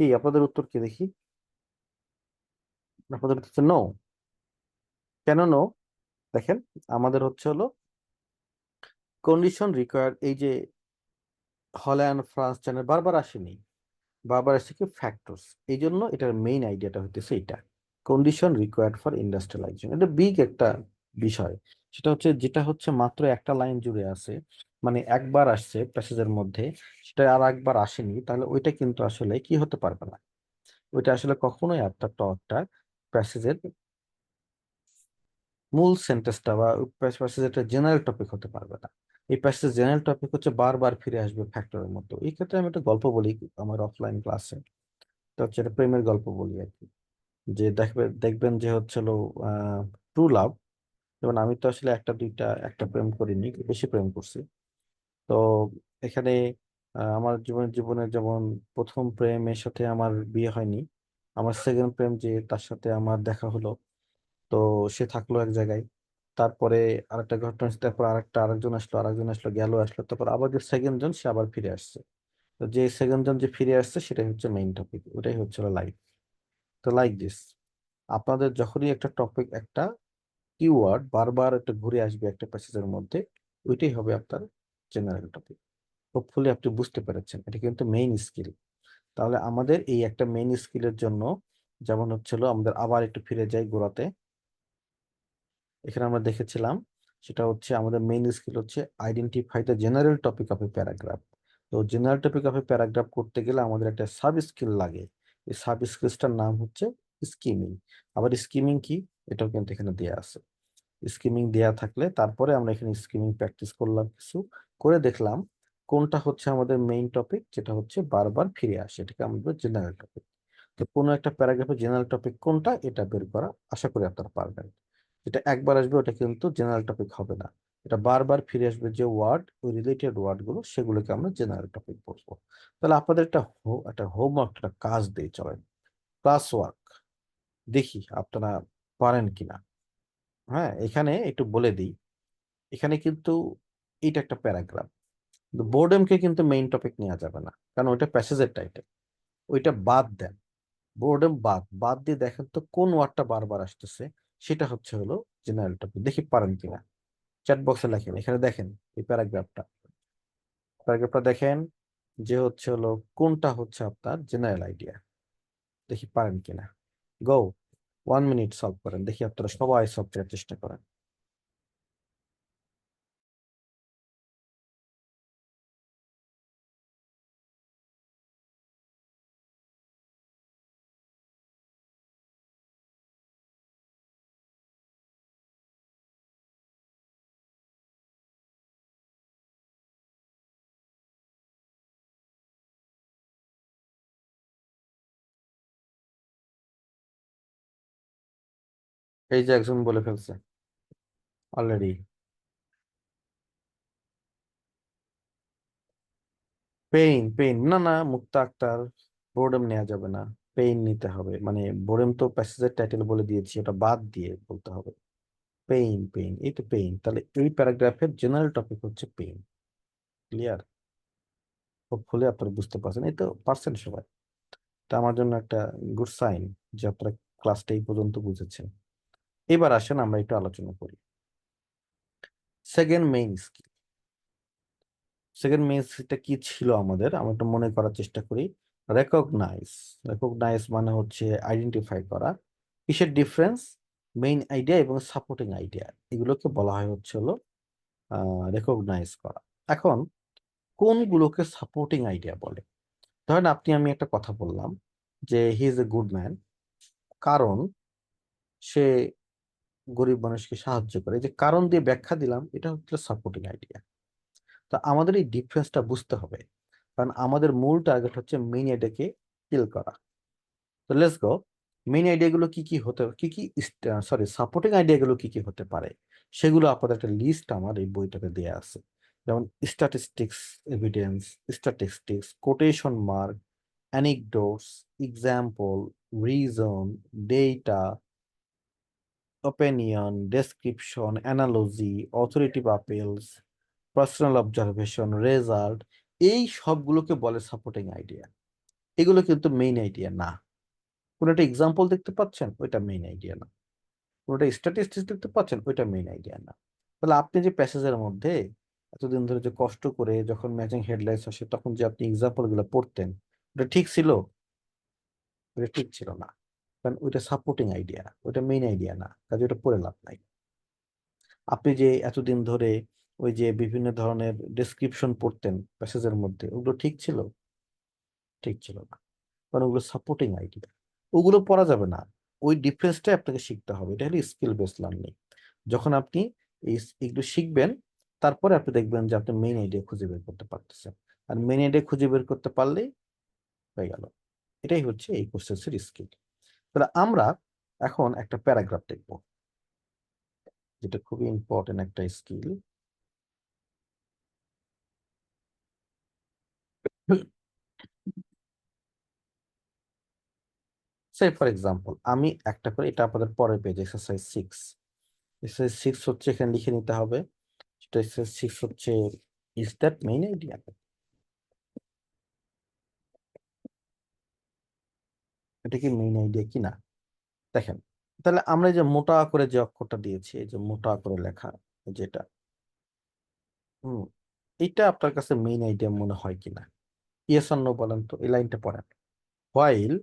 কি আপনাদের উত্তর কি দেখি? আপনাদের উত্তর হচ্ছে নো। কেন নো? দেখেন আমাদের হচ্ছে হলো কন্ডিশন রিকোয়ার্ড, এই যে হল্যান্ড, ফ্রান্স, চায়না বারবার আসেনি, বারবার আসছে কি ফ্যাক্টরস। এই জন্য এটার মেইন আইডিয়াটা হইতেছে এটা, কন্ডিশন রিকোয়ার্ড ফর ইন্ডাস্ট্রিয়ালাইজেশন। এটা বিগ একটা বিষয়। সেটা হচ্ছে যেটা হচ্ছে মাত্র একটা লাইন জুড়ে আছে, মানে একবার আসছে প্যাসেজের মধ্যে, সেটা আর একবার আসেনি, তাহলে ওইটা কিন্তু আসলে কি হতে পারবে না, ওইটা আসলে কখনোই আপনার টপিকটা প্যাসেজের মূল সেন্টেন্সটা বা প্যাসেজের জেনারেল টপিক হতে পারবে না। এই প্যাসেজের জেনারেল টপিক হচ্ছে বারবার ফিরে আসবে ফ্যাক্টরের মতো। এই ক্ষেত্রে আমি একটা গল্প বলি আমার অফলাইন ক্লাসে, এটা হচ্ছে একটা প্রেমের গল্প বলি আর কি। যে দেখবেন যে হচ্ছিল ট্রু লাভ, যেমন আমি তো আসলে একটা দুইটা একটা প্রেম করিনি, বেশি প্রেম করছি। তো এখানে আমার জীবনের যেমন প্রথম প্রেমের সাথে আমার বিয়ে হয়নি, আমার সেকেন্ড প্রেম যে তার সাথে আমার দেখা হলো, তো সে থাকলো এক জায়গায়। তারপরে আরেকটা ঘটনা হচ্ছে, তারপর আরেকজন আসলো, গেল আসলো, তারপর আবার যে সেকেন্ড জন সে আবার ফিরে আসছে। তো যে সেকেন্ড জন যে ফিরে আসছে সেটাই হচ্ছে মেইন টপিক, ওটাই হচ্ছে লাইফ। তো লাইক দিস, আপনাদের যখনই একটা টপিক, একটা কিওয়ার্ড বারবার একটা ঘুরে আসবে একটা প্যাসেজের মধ্যে, ওইটাই হবে আপনার জেনারেল টপিক। হোপফুলি আপনি বুঝতে পেরেছেন, এটা কিন্তু মেইন স্কিল। তাহলে আমাদের এই একটা মেইন স্কিলের জন্য, যেমন হচ্ছিল আমাদের আবার একটু ফিরে যাই গোড়াতে, এখানে আমরা দেখেছিলাম সেটা হচ্ছে আমাদের মেইন স্কিল হচ্ছে identify the general topic of a paragraph. তো general topic of a paragraph করতে গেলে আমাদের একটা সাব স্কিল লাগে, এই সাব স্কিলসটার নাম হচ্ছে স্কিমিং। আবার স্কিমিং কি, এটাও কিন্তু এখানে দেয়া আছে। স্কিমিং দেয়া থাকলে তারপরে আমরা এখানে স্কিমিং প্র্যাকটিস করলাম কিছু, করে দেখলাম কোনটা হচ্ছে আমাদের মেইন টপিক, যেটা হচ্ছে বারবার ফিরে আসে, এটাকে আমাদের জেনারেল টপিক। তো কোনো একটা প্যারাগ্রাফে জেনারেল টপিক কোনটা এটা বের করা আশা করি আপনারা পারবেন। যেটা একবার আসবে ওটা কিন্তু জেনারেল টপিক হবে না, এটা বারবার ফিরে আসবে যে ওয়ার্ড, ওই রিলেটেড ওয়ার্ড গুলো, সেগুলোকে আমরা জেনারেল টপিক বলবো। তাহলে আপনাদের একটা হোমওয়ার্ক, একটা কাজ দিয়ে চলেন, ক্লাস ওয়ার্ক, দেখি আপনারা পারেন কিনা। হ্যাঁ, এখানে একটু বলে দিই, এখানে কিন্তু এটা একটা প্যারাগ্রাফ, কিন্তু বোর্ডেমকে কিন্তু মেইন টপিক নেওয়া যাবে না, কারণ ওইটা প্যাসেজের টাইটেল। ওইটা বাদ দেন, বোর্ডেম বাদ বাদ দিয়ে দেখেন তো কোন ওয়ার্ডটা বারবার আসতেছে, সেটা হচ্ছে হলো জেনারেল টপিক। দেখি পারেন কিনা, চ্যাট বক্সে লেখেন, এখানে দেখেন এই প্যারাগ্রাফটা, দেখেন যে হচ্ছে হলো কোনটা হচ্ছে আপনার জেনারেল আইডিয়া, দেখি পারেন কিনা। গো, 1 মিনিট সলভ করেন, দেখি আপনারা সবাই সলভ করার চেষ্টা করেন। এই যে একজন বলে ফেলছে অলরেডি। পেইন, পেইন, না না মুক্তা আক্তার, বোর্ডেম নেওয়া যাবে না, পেইন নিতে হবে। মানে বোর্ডেম তো প্যাসেজের টাইটেল বলে দিয়েছি, ওটা বাদ দিয়ে বলতে হবে পেইন। পেইন, এই তো পেইন। তাহলে এই প্যারাগ্রাফের জেনারেল টপিক হচ্ছে পেইন। ক্লিয়ার? হোপফুলি আপনারা বুঝতে পারছেন, এই তো পারছেন সবাই। এটা আমার জন্য একটা গুড সাইন যে আপনারা ক্লাসটা এই পর্যন্ত বুঝেছেন। এবার আসেন আমরা একটু আলোচনা করি second main skill. Second main স্কিলটা কি ছিল আমাদের, আমরা একটু মনে করার চেষ্টা করি। রেকগনাইজ। রেকগনাইজ মানে হচ্ছে আইডেন্টিফাই করা। কিসের ডিফারেন্স? মেইন আইডিয়া এবং সাপোর্টিং আইডিয়া, এগুলোকে বলা হয় হচ্ছে হলো রেকগনাইজ করা। এখন কোনগুলোকে সাপোর্টিং আইডিয়া বলে? ধরেন আপনি আমি একটা কথা বললাম যে he is a good man, কারণ সে গরিব মানুষকে সাহায্য করে। এই যে কারণ দিয়ে ব্যাখ্যা দিলাম, এটা হচ্ছে সাপোর্টিং আইডিয়া। তো আমাদের এই ডিফারেন্সটা বুঝতে হবে, কারণ আমাদের মূল টার্গেট হচ্ছে মেইন আইডিয়াকে কিল করা। তো লেটস গো। মেইন আইডিয়াগুলো কি কি হতে, কি কি, সরি, সাপোর্টিং আইডিয়াগুলো কি কি হতে পারে, সেগুলো আপনাদের একটা লিস্ট আমার এই বইটাতে দেয়া আছে। যেমন statistics, evidence, statistics, quotation mark, anecdotes, example, reason, data, opinion, description, analogy, authoritative appeals, personal observation, result, এই সবগুলোকে বলে সাপোর্টিং আইডিয়া। এগুলো কিন্তু মেইন আইডিয়া না। কোন একটা এক্সাম্পল দেখতে পাচ্ছেন, ওইটা মেইন আইডিয়া না। কোনটা স্ট্যাটিস্টিক্স দেখতে পাচ্ছেন, ওইটা মেইন আইডিয়া না। তাহলে আপনি যে প্যাসেজের মধ্যে এতদিন ধরে যে কষ্ট করে যখন ম্যাচিং হেডলাইন্স আসে তখন যে আপনি এক্সাম্পল গুলো পড়তেন, ওটা ঠিক ছিল? ওটা ঠিক ছিল না, কারণ ওইটা সাপোর্টিং আইডিয়া, ওইটা মেইন আইডিয়া না, কাজে ওটা পড়ে লাভ নাই। আপনি যে এতদিন ধরে ওই যে বিভিন্ন ধরনের ডেসক্রিপশন পড়তেন প্যাসেজের মধ্যে, ওগুলো ঠিক ছিল? ঠিক ছিল না, কারণ ওগুলো সাপোর্টিং আইডিয়া। ওগুলো পড়া যাবে না। ওই ডিফারেন্সটাই আপনাকে শিখতে হবে। এটা হলো স্কিল বেস লার্নিং। যখন আপনি এগুলো শিখবেন, তারপরে আপনি দেখবেন যে আপনি মেইন আইডিয়া খুঁজে বের করতে পারতেছেন। আর মেইন আইডিয়া খুঁজে বের করতে পারলেই হয়ে গেল। এটাই হচ্ছে এই কোর্সের স্কিল। তাহলে আমরা এখন একটা প্যারাগ্রাফ দেখবো, যেটা খুবই ইম্পর্টেন্ট একটা স্কিল। সে ফর এক্সাম্পল আমি একটা করে, এটা আপনাদের পরের পেজ, এক্সারসাইজ 6। এক্সারসাইজ 6 হচ্ছে, এখানে লিখে নিতে হবে। সেটা এক্সারসাইজ 6 হচ্ছে, ইজ দ্যাট মেইন আইডিয়া? এটা কি মেইন আইডিয়া কিনা দেখেন। তাহলে আমরা এই যে মোটা করে যে অক্ষরটা দিয়েছি, এই যে মোটা করে লেখা যেটা, হুম, এটা আপনার কাছে মেইন আইডিয়া মনে হয় কিনা? ইয়েস অর নো বলেন তো, এই লাইনটা পড়েন। While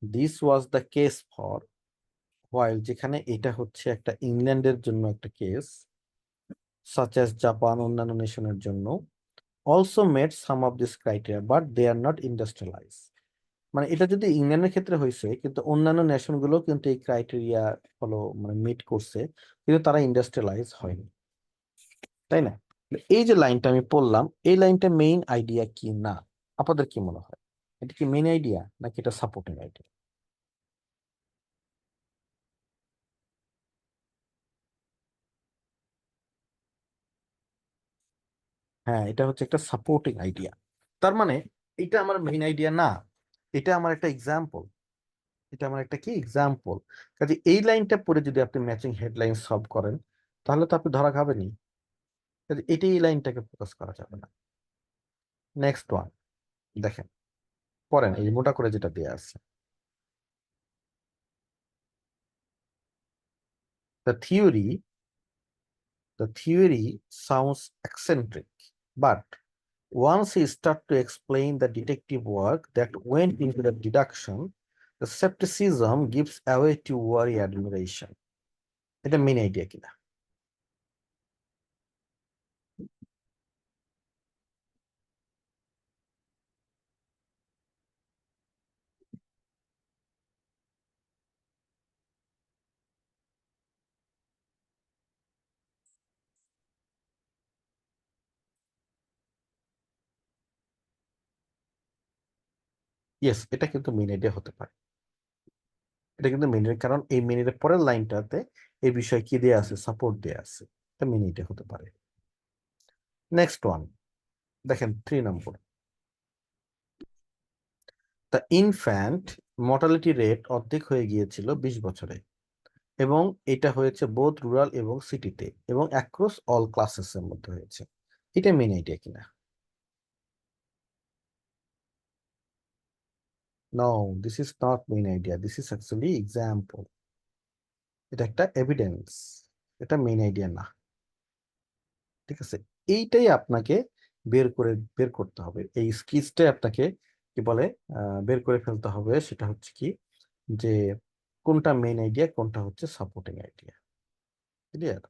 this was the case for, while যেখানে এটা হচ্ছে একটা ইংল্যান্ডের জন্য একটা কেস, সাচ অ্যাজ জাপান, অন্যান্য নেশনের জন্য, also met some of this criteria but they are not industrialise. মানে এটা যদি ইংল্যান্ডের ক্ষেত্রে হয়েছে, কিন্তু অন্যান্য নেশন গুলো কিন্তু এই ক্রাইটেরিয়া ফলো মানে মিট করছে, কিন্তু তারা ইন্ডাস্ট্রিয়ালাইজ হয়নি। তাই না? এই যে লাইনটা আমি পড়লাম, এই লাইনটা মেইন আইডিয়া কি না? আপনাদের কি মনে হয়, এটা কি মেইন আইডিয়া নাকি এটা সাপোর্টিং আইডিয়া? হ্যাঁ, এটা হচ্ছে একটা সাপোর্টিং আইডিয়া। তার মানে এটা আমার মেইন আইডিয়া না, এটা আমার একটা এক্সাম্পল। এটা আমার একটা কি এক্সাম্পল। কাজে এই লাইনটা পড়ে যদি আপনি ম্যাচিং হেডলাইন সলভ করেন, তাহলে তো আপনি ধরা খাবেনই। কাজে এটাই, এই লাইনটাকে ফোকাস করা যাবে না। নেক্সট ওয়ান দেখেন, পড়েন এই মোটা করে যেটা দেয়া আছে। The theory, the theory sounds eccentric, but once you start to explain the detective work that went into the deduction, the skepticism gives away to worry admiration. এটা মেন আইডিয়া কিনা? ইয়েস, এটা কিন্তু মেন আইডিয়া হতে পারে। এটা কিন্তু minute, কারণ এই মিনিটের পরের লাইনটাতে এই বিষয়ে কি দেয়া আছে, সাপোর্ট দেয়া আছে, এটা মিনিটে হতে পারে। নেক্সট ওয়ান দেখেন 3 নম্বর, দ্য ইনফ্যান্ট মর্টালিটি রেট অর্ধেক হয়ে গিয়েছিল 20 বছরে, এবং এটা হয়েছে বোথ রুরাল এবং সিটিতে, এবং অ্যাক্রস অল ক্লাসেস এর মধ্যে হয়েছে। এটা মেন আইডিয়া কিনা? No, this is not main idea, this is actually example. এটা একটা এভিডেন্স, এটা মেন আইডিয়া না। ঠিক আছে, এইটাই আপনাকে বের করতে হবে, এই স্কিজটাই আপনাকে কি বলে বের করে ফেলতে হবে। সেটা হচ্ছে কি, যে কোনটা মেইন আইডিয়া, কোনটা হচ্ছে সাপোর্টিং আইডিয়া। ক্লিয়ার?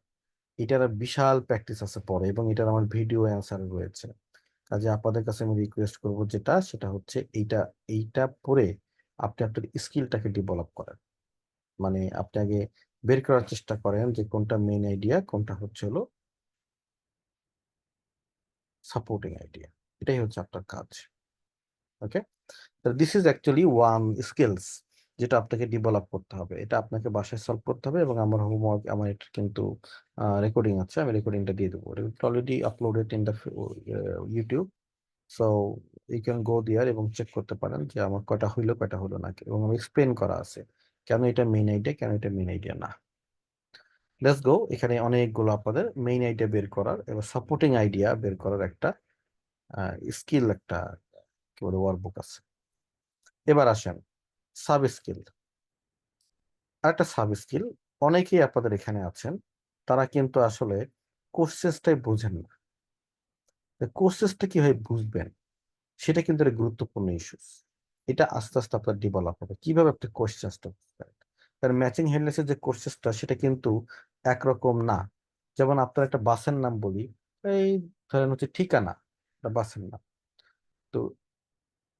এটার বিশাল প্র্যাকটিস আছে পরে, এবং এটার আমার ভিডিও অ্যান্সার রয়েছে। কাজে আপনাদের কাছে আমি রিকোয়েস্ট করব, যেটা সেটা হচ্ছে এইটা, এইটা পড়ে আপনি আপনার স্কিলটাকে ডেভেলপ করেন। মানে আপনি আগে বের করার চেষ্টা করেন যে কোনটা মেইন আইডিয়া, কোনটা হচ্ছে হলো সাপোর্টিং আইডিয়া। এটাই হচ্ছে আপনার কাজ। Okay, this is actually one skills যেটা আপনাকে ডেভেলপ করতে হবে। এটা আপনাকে বাসায় সলভ করতে হবে, এবং আমার হোমওয়ার্ক, আমার এটা কিন্তু রেকর্ডিং আছে, আমি রেকর্ডিংটা দিয়ে দেবো। Already uploaded in the YouTube, so you can go there এবং চেক করতে পারেন যে আমার কয়টা হইলো কয়টা হলো না, এবং আমি এক্সপ্লেন করা আছে কেন এটা মেইন আইডিয়া, কেন এটা মেইন আইডিয়া না। লেটস গো, এখানে অনেকগুলো আপনাদের মেইন আইডিয়া বের করার এবং সাপোর্টিং আইডিয়া বের করার একটা স্কিল, একটা কি বলে ওয়ার্কবুক আছে। এবার আসেন সাব স্কিল। আরেকটা সাব স্কিল, অনেকেই আপনাদের এখানে আছেন, তারা কিন্তু আসলে কোর্সেসটাই বোঝেন না। কোর্সেসটা কিভাবে বুঝবেন, সেটা কিন্তু একটা গুরুত্বপূর্ণ ইস্যুস। এটা আস্তে আস্তে আপনার ডেভেলপ হবে, কিভাবে আপনি কোর্সেসটা বুঝবেন। কারণ ম্যাচিং হেডলাইন্সের যে কোর্সেসটা, সেটা কিন্তু একরকম না। যেমন আপনার একটা বাসের নাম বলি, এই ধরেন হচ্ছে ঠিকানা, একটা বাসের নাম। তো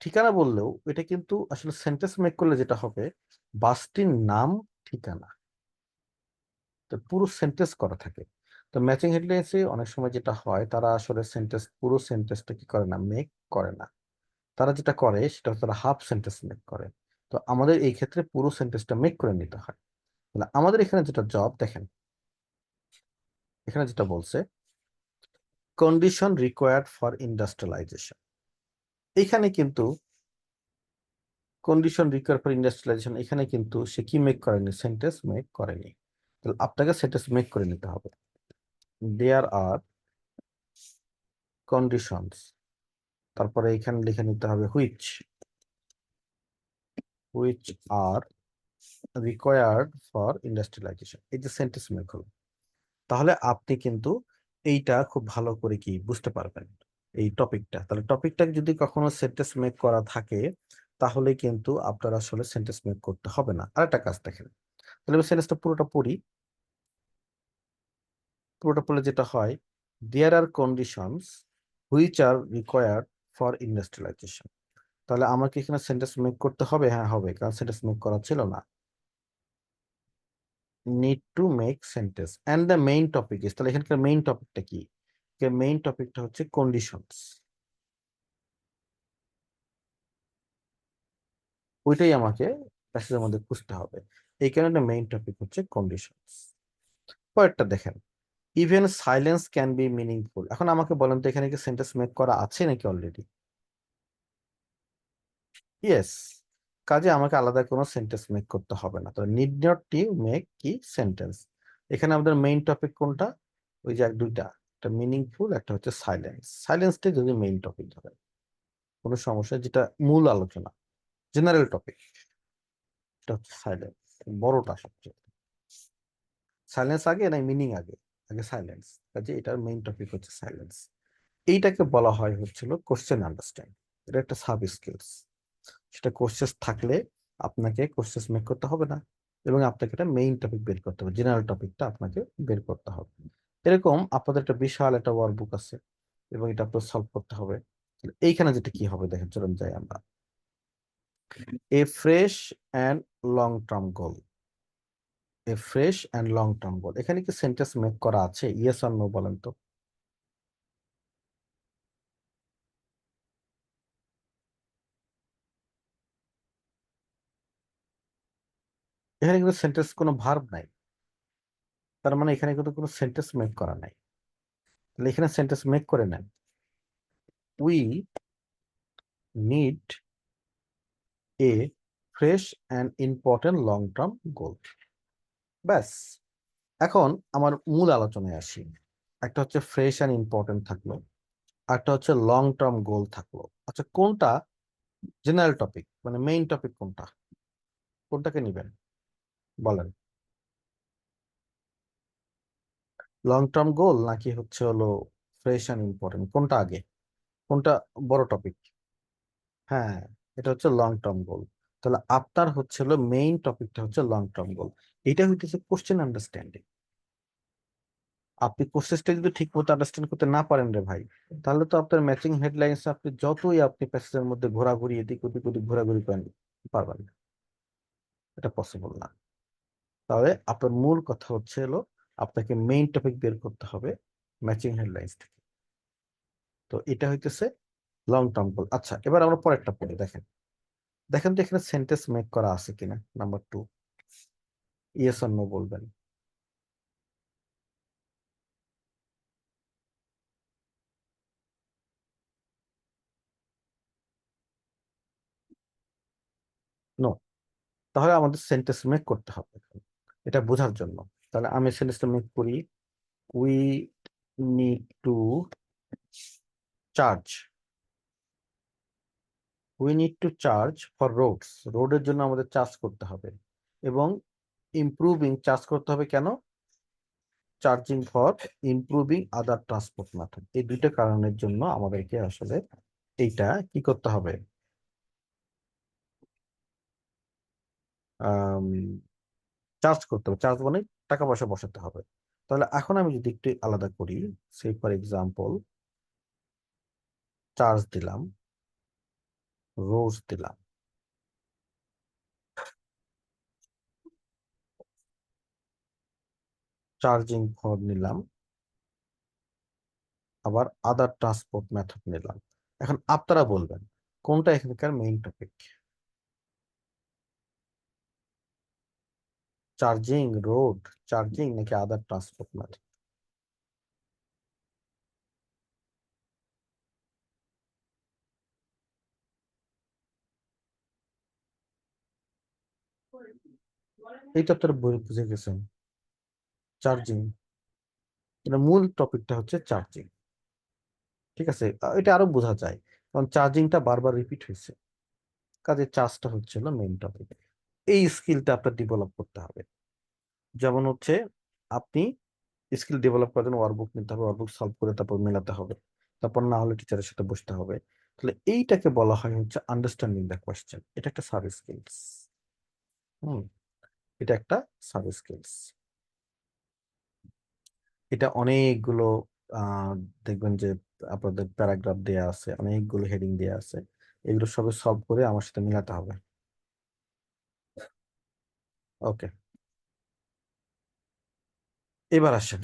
ঠিকানা বললেও এটা কিন্তু আসলে সেন্টেন্স মেক করলে যেটা হবে, বাসটির নাম ঠিকানা, তো পুরো সেন্টেন্স করা থাকে। তো ম্যাচিং হেডলাইন্সে অনেক সময় যেটা হয়, তারা আসলে সেন্টেন্স, পুরো সেন্টেন্সটা কি করে না, মেক করে না। তারা যেটা করে সেটা হচ্ছে তারা হাফ সেন্টেন্স মেক করে। তো আমাদের এই ক্ষেত্রে পুরো সেন্টেন্সটা মেক করে নিতে হয়। তাহলে আমাদের এখানে যেটা জব দেখেন, এখানে যেটা বলছে, কন্ডিশন রিকোয়ার্ড ফর ইন্ডাস্ট্রিয়ালাইজেশন, এখানে কিন্তু কন্ডিশন রিকোয়ার্ড ফর ইন্ডাস্ট্রিয়ালাইজেশন, এখানে কিন্তু সে কি মেক করেনি, সেন্টেন্স মেক করেনি। তাহলে আপনাকে সেন্টেন্স মেক করে নিতে হবে। দেয়ার আর কন্ডিশনস, তারপরে এখানে লিখে নিতে হবে which, which are required for industrialisation. এই যে সেন্টেন্স মেক হলো, তাহলে আপনি কিন্তু এইটা খুব ভালো করে কি বুঝতে পারবেন, এই টপিকটা। তাহলে টপিকটা যদি কখনো সেন্টেন্স মেক করা থাকে, তাহলে কিন্তু আপনার আসলে সেন্টেন্স মেক করতে হবে না। আর একটা কাজ দেখেন, তাহলে আমি সেন্টেন্সটা পুরোটা পড়ি। পুরোটা পড়লে যেটা হয়, there are conditions which are required for industrialization. তাহলে আমাকে এখানে সেন্টেন্স মেক করতে হবে, হ্যাঁ হবে, কারণ সেন্টেন্স মেক করা ছিল না। Need to make sentence and the main topic is, তাহলে এখানকার মেইন টপিকটা কি? মেইন টপিকটা হচ্ছে কন্ডিশনস, ওইটাই আমাকে প্যাসেজের মধ্যে খুঁজতে হবে। এই কারণে মেইন টপিক হচ্ছে কন্ডিশনস। পরেরটা দেখেন, even silence can be meaningful. এখন আমাকে বলেন তো, এখানে কি সেন্টেন্স মেক করা আছে নাকি অলরেডি? ইয়েস, কাজে আমাকে আলাদা কোনো সেন্টেন্স মেক করতে হবে না। তো নিড নট টু মেক কি সেন্টেন্স। এখানে আমাদের মেইন টপিক কোনটা? ওই যে এক দুইটা, একটা মিনিংফুল, একটা হচ্ছে সাইলেন্স। সাইলেন্সটাই যদি মেইন টপিক ধরে, কোনো সমস্যা, যেটা মূল আলোচনা, জেনারেল টপিক, এটা হচ্ছে সাইলেন্স, বড়টা সবচেয়ে। সাইলেন্স আগে না মিনিং আগে? আগে সাইলেন্স। কাজে এটার মেইন টপিক হচ্ছে সাইলেন্স। এইটাকে বলা হয় হচ্ছিল কোশ্চেন আন্ডারস্ট্যান্ড। এটা একটা সাব স্কিলস। সেটা কোর্সেস থাকলে আপনাকে কোর্সেস মেক করতে হবে না, এবং আপনাকে এটা মেইন টপিক বের করতে হবে, জেনারেল টপিকটা আপনাকে বের করতে হবে। এরকম আপনাদের একটা বিশাল একটা ওয়ার্কবুক আছে, এবং এটা আপনার সলভ করতে হবে। এইখানে যেটা কি হবে দেখেন, চলুন যাই আমরা। এ fresh and long term goal, A fresh and long term goal, এখানে কি সেন্টেন্স মেক করা আছে? ইয়েস অর নো বলেন তো। এখানে কিন্তু সেন্টেন্স কোনো ভার্ব নাই, তার মানে এখানে কিন্তু কোনো সেন্টেন্স মেক করা নাই। তাহলে এখানে সেন্টেন্স মেক করে নেন, we need a fresh and important long term goal. ব্যাস, এখন আমার মূল আলোচনায় আসি। একটা হচ্ছে ফ্রেশ অ্যান্ড ইম্পর্টেন্ট থাকলো, একটা হচ্ছে লং টার্ম গোল থাকলো। আচ্ছা, কোনটা জেনারেল টপিক, মানে মেইন টপিক কোনটা, কোনটাকে নিবেন বলেন? লং টার্ম গোল নাকি হচ্ছে হলো ফ্রেশ অ্যান্ড ইম্পর্টেন্ট, কোনটা আগে, কোনটা বড় টপিক? হ্যাঁ, এটা হচ্ছে লং টার্ম গোল। তাহলে আপনার হচ্ছে হলো মেইন টপিকটা হচ্ছে লং টার্ম গোল। এটা হইতেছে কোশ্চেন আন্ডারস্ট্যান্ডিং। আপনি কোশ্চেনটা যদি ঠিক মতো আন্ডারস্ট্যান্ড করতে না পারেন রে ভাই, তাহলে তো আপনার ম্যাচিং হেডলাইন্স আপনি যতই আপনি প্যাসেজের মধ্যে ঘোরাঘুরি এদিক ওদিক ওদিক ঘোরাঘুরি করেন, পারবেন না, এটা পসিবল না। তাহলে আপনার মূল কথা হচ্ছে হলো আপনাকে মেইন টপিক বের করতে হবে ম্যাচিং হেডলাইন্স থেকে। তো এটা হইতেছে লং টার্ম গোল। আচ্ছা, এবার আমরা পরেরটা পড়ি। দেখেন, দেখেন তো এখানে সেন্টেন্স মেক করা আছে কিনা। নাম্বার 2, ইয়েস অর নো বলবেন। নো। তাহলে আমাদের সেন্টেন্স মেক করতে হবে এটা বোঝার জন্য। তাহলে আমি সেন্টেন্সটা মেক করি, we need to charge, we need to charge for roads, রোডের জন্য আমাদের চার্জ করতে হবে। এবং ইমপ্রুভিং, চার্জ করতে হবে কেন? Charging for improving other transport method, এই দুইটা কারণের জন্য আমাদেরকে আসলে এইটা কি করতে হবে, চার্জ করতে হবে। চার্জ মানে টাকা পয়সা বসাতে হবে। তাহলে এখন আমি যদি একটু আলাদা করি, সে ফর এক্সাম্পল চার্জ দিলাম, রোজ দিলাম, চার্জিং ফর নিলাম, আবার আদার ট্রান্সপোর্ট মেথড নিলাম। এখন আপনারা বলবেন কোনটা এখানকার main topic, charging, road charging নাকি আদার ট্রান্সপোর্ট মেথড? এই তো আপনারা বুঝে গেছেন, চার্জিং। এটা মূল টপিকটা হচ্ছে চার্জিং। ঠিক আছে, এটা আরো বোঝা যায় কারণ চার্জিংটা বারবার রিপিট হয়েছে, কাজে চার্জটা হচ্ছিল মেইন টপিক। এই স্কিলটা আপনার ডেভেলপ করতে হবে। যেমন হচ্ছে আপনি স্কিল ডেভেলপ করার জন্য ওয়ার্কবুক নিতে হবে, ওয়ার্কবুক সলভ করে তারপর মেলাতে হবে, তারপর না হলে টিচারের সাথে বসতে হবে। তাহলে এইটাকে বলা হয় হচ্ছে আন্ডারস্ট্যান্ডিং দ্য কোয়েশ্চেন। এটা একটা সাব স্কিলস। হুম, এটা একটা সাব স্কিলস। এটা অনেকগুলো আহ দেখবেন যে আপনাদের প্যারাগ্রাফ দেয়া আছে, অনেকগুলো হেডিং দেয়া আছে, এগুলো সবে সলভ করে আমার সাথে মিলাতে হবে। ওকে, এবার আসেন,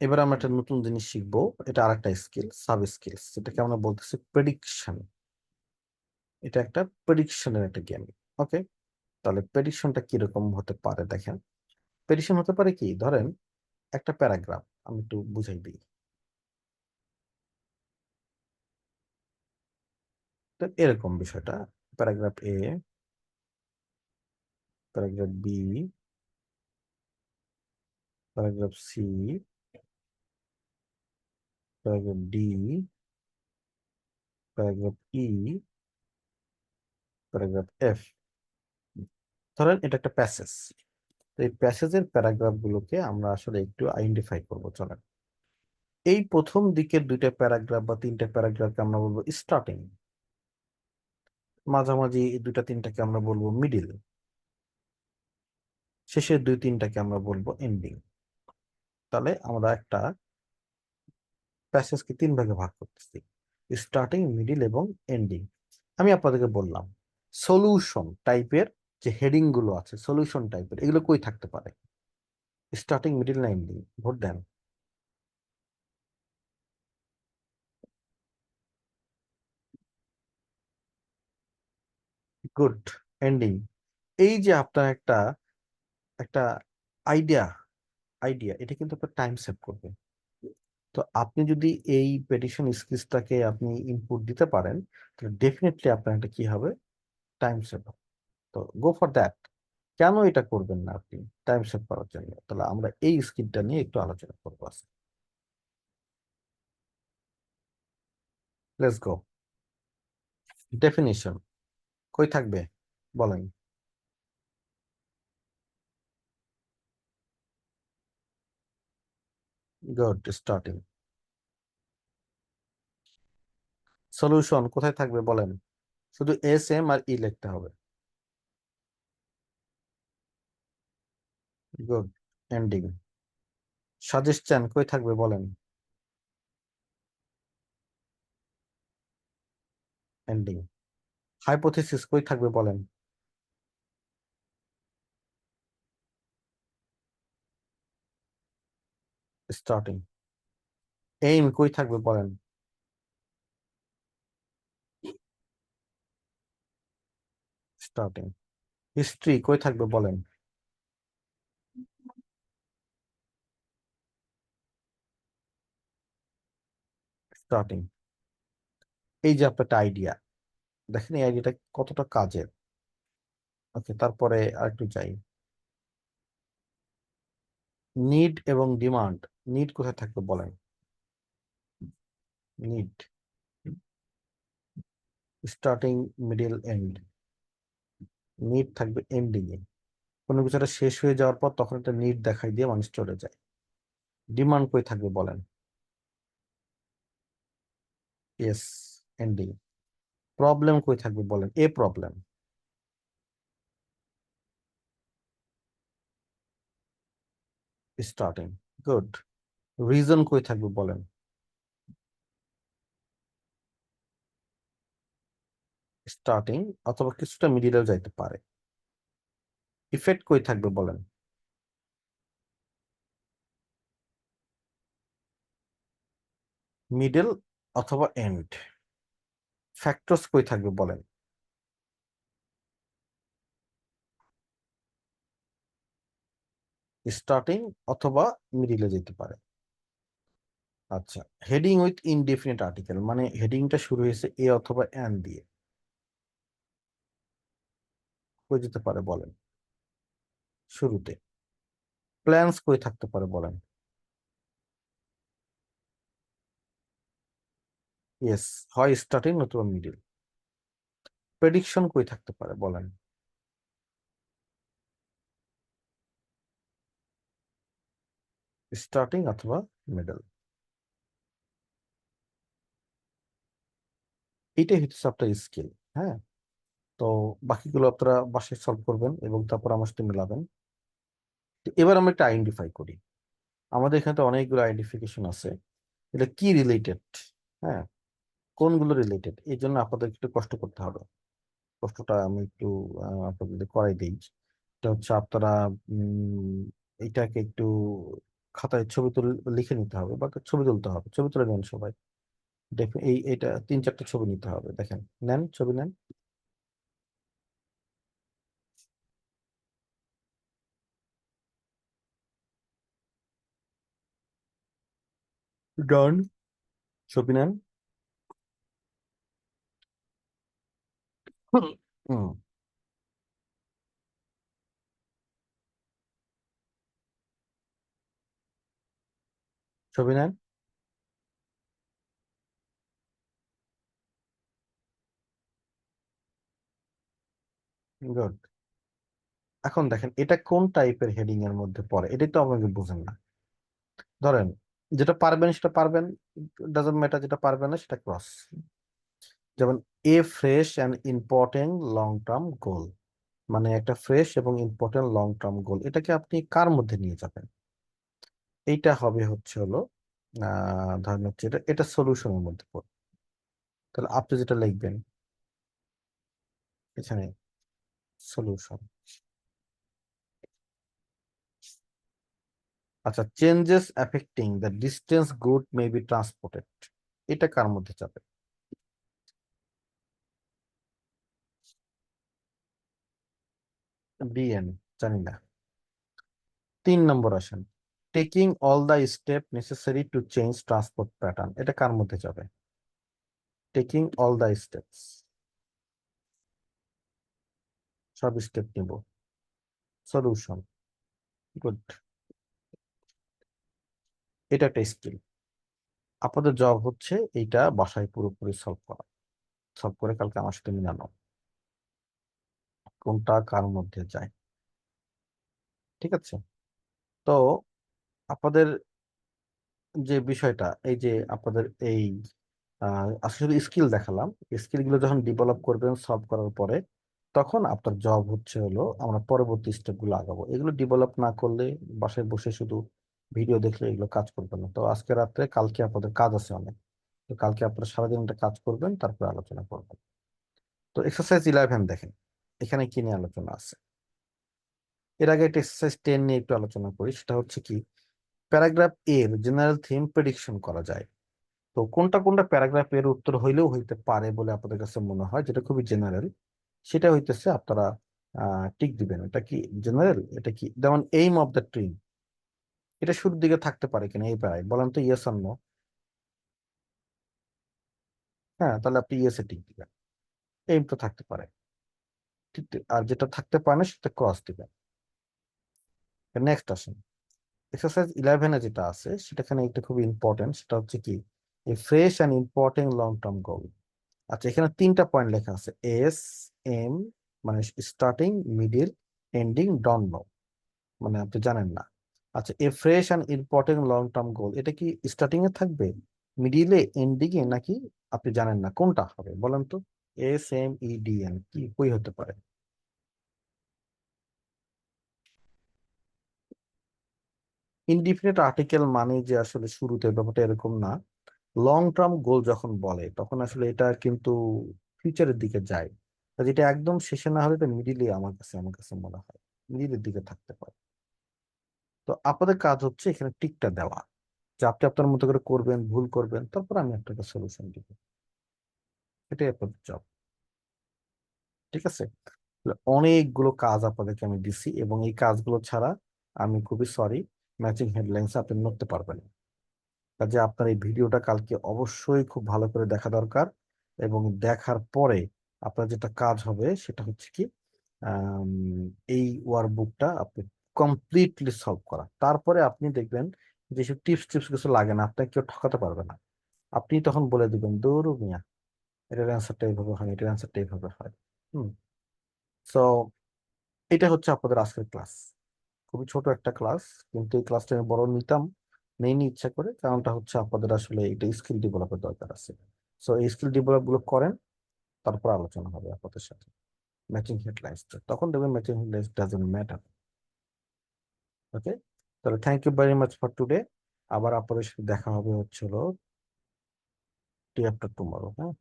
এবার আমরা একটা নতুন জিনিস শিখবো। এটা আরেকটা স্কিল, সাব স্কিলস, যেটাকে আমরা বলতেছি প্রেডিকশন। এটা একটা প্রেডিকশনের একটা গেম। ওকে, তাহলে প্রেডিকশনটা কিরকম হতে পারে দেখেন। প্রেডিকশন হতে পারে কি, ধরেন একটা প্যারাগ্রাফ আমি একটু বুঝাই দিই। তো এরকম বিষয়টা, paragraph A, paragraph B, paragraph C, paragraph D, paragraph E, paragraph F. ধরেন এটা একটা প্যাসেজ। তো এই প্যাসেজের প্যারাগ্রাফ গুলোকে আমরা আসলে একটু আইডেন্টিফাই করবো, চলেন। এই প্রথম দিকের দুইটা প্যারাগ্রাফ বা তিনটা প্যারাগ্রাফকে আমরা বলবো স্টার্টিং, মাঝামাঝি এই দুইটা তিনটাকে আমরা বলবো মিডিল, শেষের দুই তিনটাকে আমরা বলবো এন্ডিং। তাহলে আমরা একটা প্যাসেজকে তিন ভাগে ভাগ করতেছি, স্টার্টিং, মিডিল এবং এন্ডিং। আমি আপনাদেরকে বললাম সলিউশন টাইপের যে হেডিং গুলো আছে, সলিউশন টাইপের এগুলো কই থাকতে পারে, স্টার্টিং, মিডিল না এন্ডিং? ভোট দেন। Good, ending. এই যে আপনার একটা একটা আইডিয়া আইডিয়া এটা কিন্তু আপনার টাইম সেভ করবে। তো আপনি যদি এই প্রেডিকশন স্কিলসটাকে আপনি ইনপুট দিতে পারেন, তাহলে ডেফিনেটলি আপনার একটা কি হবে, টাইম সেভ হবে। তো গো ফর দ্যাট। কেন এটা করবেন না আপনি টাইম সেভ করার জন্য? তাহলে আমরা এই স্কিলটা নিয়ে একটু আলোচনা করবো আজকে। Let's go. ডেফিনিশন কই থাকবে বলেন? Good, starting. সলিউশন কোথায় থাকবে বলেন? শুধু এস এম আর ই লিখতে হবে। Good, ending. সাজেশন কই থাকবে বলেন? এন্ডিং। হাইপোথিসিস কই থাকবে বলেন? স্টার্টিং। এইম কই থাকবে বলেন? স্টার্টিং। হিস্ট্রি কই থাকবে বলেন? স্টার্টিং। এই যে আপনার আইডিয়া, দেখেন এই আইডিয়াটা কতটা কাজের। ওকে, তারপরে আরেকটু যাই। নিড এবং ডিমান্ড। নিড কোথায় থাকবে বলেন? Need. Starting, middle, end. Need থাকবে এন্ডিং এ। কোনো কিছু একটা শেষ হয়ে যাওয়ার পর তখন একটা নিড দেখাই দিয়ে মানুষ চলে যায়। ডিমান্ড কই থাকবে বলেন? Yes, ending. প্রবলেম কই থাকবে বলেন? এ প্রবলেম। স্টার্টিং। গুড। রিজন কই থাকবে বলেন? স্টার্টিং, অথবা কিছুটা মিডিলেও যাইতে পারে। ইফেক্ট কই থাকবে বলেন? মিডল অথবা এন্ড। ফ্যাক্টরস কই থাকবে বলেন? স্টার্টিং অথবা মিডিলে যেতে পারে। আচ্ছা, হেডিং উইথ ইনডেফিনিট আর্টিকেল, মানে হেডিংটা শুরু হয়েছে এ অথবা এন দিয়ে, কই যেতে পারে বলেন? শুরুতে। প্ল্যান্স কই থাকতে পারে বলেন? ইয়েস, হয় স্টার্টিং নতুবা মিডিল। প্রেডিকশন কই থাকতে পারে বলেন? স্টার্টিং অথবা মিডল। এইটাই হচ্ছে আপনার স্কিল। হ্যাঁ, তো বাকিগুলো আপনারা বাসায় সলভ করবেন এবং তারপর আমার সাথে মিলাবেন। তো এবার আমরা একটা আইডেন্টিফাই করি। আমাদের এখানে তো অনেকগুলো আইডেন্টিফিকেশন আছে। এটা কি রিলেটেড? হ্যাঁ, কোনগুলো রিলেটেড, এই জন্য আপনাদের একটু কষ্ট করতে হবে। কষ্টটা আমি একটু আপনাদের করাই দিই। এটা হচ্ছে আপনারা উম, এইটাকে একটু খাতায় ছবি তুলে লিখে নিতে হবে, বা ছবি তুলতে হবে। ছবি তুলে নেন সবাই। এইটা 3-4টা ছবি নিতে হবে। দেখেন, নেন ছবি নেন। ডান। ছবি নেন। হুম। হুম, ছবি নেন। গুড। এখন দেখেন এটা কোন টাইপের হেডিং এর মধ্যে পড়ে, এটাই তো আমাকে বুঝেন না। ধরেন, যেটা পারবেন সেটা পারবেন, ডাজন্ট ম্যাটার। যেটা পারবেন না সেটা ক্রস। যেমন এ fresh and important long term goal, মানে একটা ফ্রেশ এবং ইম্পর্টেন্ট লং টার্ম গোল, এটাকে আপনি কার মধ্যে নিয়ে যাবেন? এইটা হবে হচ্ছে হলো ধরেন হচ্ছে এটা এটা সলিউশনের মধ্যে পড়ে। তাহলে আপনি যেটা লিখবেন এখানে, সলিউশন। আচ্ছা, changes affecting the distance good may be transported, এটা কার মধ্যে যাবে? বিএন, জানি না। 3 নম্বর আসেন, taking all the step necessary to change transport pattern, এটা কার মধ্যে যাবে? টেকিং অল দ্য স্টেপস, সব স্টেপ নিব। Solution, good. এটা একটা স্কিল। আপনাদের জব হচ্ছে এইটা বাসায় পুরোপুরি সলভ করা। সলভ করে কালকে আমার সাথে মিলানো কোনটা কার মধ্যে যায়। ঠিক আছে? তো আপনাদের যে বিষয়টা, এই যে আপনাদের এই আসলে শুধু স্কিল দেখালাম, স্কিল গুলো যখন ডেভেলপ করবেন সলভ করার পরে, তখন আপনার জব হচ্ছে হলো আমরা পরবর্তী স্টেপ গুলো আগাবো। এগুলো ডেভেলপ না করলে বাসায় বসে শুধু ভিডিও দেখলে এগুলো কাজ করবে না। তো আজকে রাত্রে, কালকে আপনাদের কাজ আছে অনেক, তো কালকে আপনারা সারাদিন একটা কাজ করবেন, তারপরে আলোচনা করবেন। তো এক্সারসাইজ 11 দেখেন, এখানে কি নিয়ে আলোচনা আছে। এর আগে একটা এক্সারসাইজ 10 নিয়ে একটু আলোচনা করি। সেটা হচ্ছে কি, প্যারাগ্রাফ এর জেনারেল থিম প্রেডিকশন করা যায়। তো কোনটা কোনটা প্যারাগ্রাফ এর উত্তর হইলেও হইতে পারে বলে আপনাদের কাছে মনে হয়, যেটা খুবই জেনারেল, সেটা হইতেছে আপনারা টিক দিবেন। এটা কি জেনারেল? এটা কি, যেমন এইম অফ দ্য ট্রি, এটা শুরুর দিকে থাকতে পারে কিনা এই প্যারায়, বলেন তো ইয়েস অর নো। হ্যাঁ, তাহলে আপনি ইয়েসে টিক দিবেন। এইম তো থাকতে পারে, ঠিক। আর যেটা থাকতে পারে না সেটা ক্রস দিবেন। নেক্সট আসেন, এক্সারসাইজ 11-এ যেটা আছে সেটাখানে একটা খুব ইম্পর্টেন্ট, সেটা হচ্ছে কি, এ fresh and important long term goal. আচ্ছা, এখানে 3টা পয়েন্ট লেখা আছে, এস, এম, মানে স্টার্টিং, মিডিল, এন্ডিং, ডন নো, মানে আপনি জানেন না। আচ্ছা, এ fresh and important long term goal, এটা কি স্টার্টিং এ থাকবে, মিডিলে, এন্ডিং এ, নাকি আপনি জানেন না কোনটা হবে? বলেন তো, এস, এম, ই, ডি, এন, কি কই হতে পারে? ইনডিফিনিট আর্টিকেল মানে যে আসলে শুরুতে, ব্যাপারটা এরকম না। লং টার্ম গোল যখন বলে তখন আসলে এটা কিন্তু ফিউচারের দিকে যায়। আর যেটা একদম শেষে না হলে এটা মিডিলে, আমার কাছে মনে হয় মিডিলের দিকে থাকতে পারে। তো আপনাদের কাজ হচ্ছে এখানে টিকটা দেওয়া, যে আপনি আপনার মতো করে করবেন, ভুল করবেন, তারপর আমি আপনাকে সলিউশন দিব। এটাই আপনাদের জব। ঠিক আছে? তাহলে অনেকগুলো কাজ আপনাদেরকে আমি দিছি, এবং এই কাজগুলো ছাড়া আমি খুবই সরি, ম্যাচিং হেডলাইন্স আপনি নড়তে পারবেন না। কাজে আপনার এই ভিডিওটা কালকে অবশ্যই খুব ভালো করে দেখা দরকার। এবং দেখার পরে আপনার যেটা কাজ হবে সেটা হচ্ছে কি, আম, এই ওয়ার্কবুকটা আপনি কমপ্লিটলি সলভ করা। তারপরে আপনি দেখবেন যেসব টিপস টিপস কিছু লাগে না, আপনাকে কেউ ঠকাতে পারবে না। আপনি তখন বলে দিবেন, দৌড় মিয়া, এটার অ্যান্সারটা এইভাবে হয়, এটার অ্যান্সারটা এইভাবে হয়। হুম। সো এটা হচ্ছে আপনাদের আজকের ক্লাস। খুবই ছোট একটা ক্লাস, কিন্তু এই ক্লাসটা আমি বড় নিতাম, নেইনি ইচ্ছা করে। কারণটা হচ্ছে আপনাদের আসলে এটা স্কিল ডেভেলপের দরকার আছে। সো এই স্কিল ডেভেলপ গুলো করেন, তারপর আলোচনা হবে আপনাদের সাথে ম্যাচিং হেডলাইন্স। তখন দেখবেন matching headlines doesn't matter. Okay, তাহলে thank you very much for today. আবার আপনাদের সাথে দেখা হবে হচ্ছে হলো ডে আফটার টুমরো। হ্যাঁ।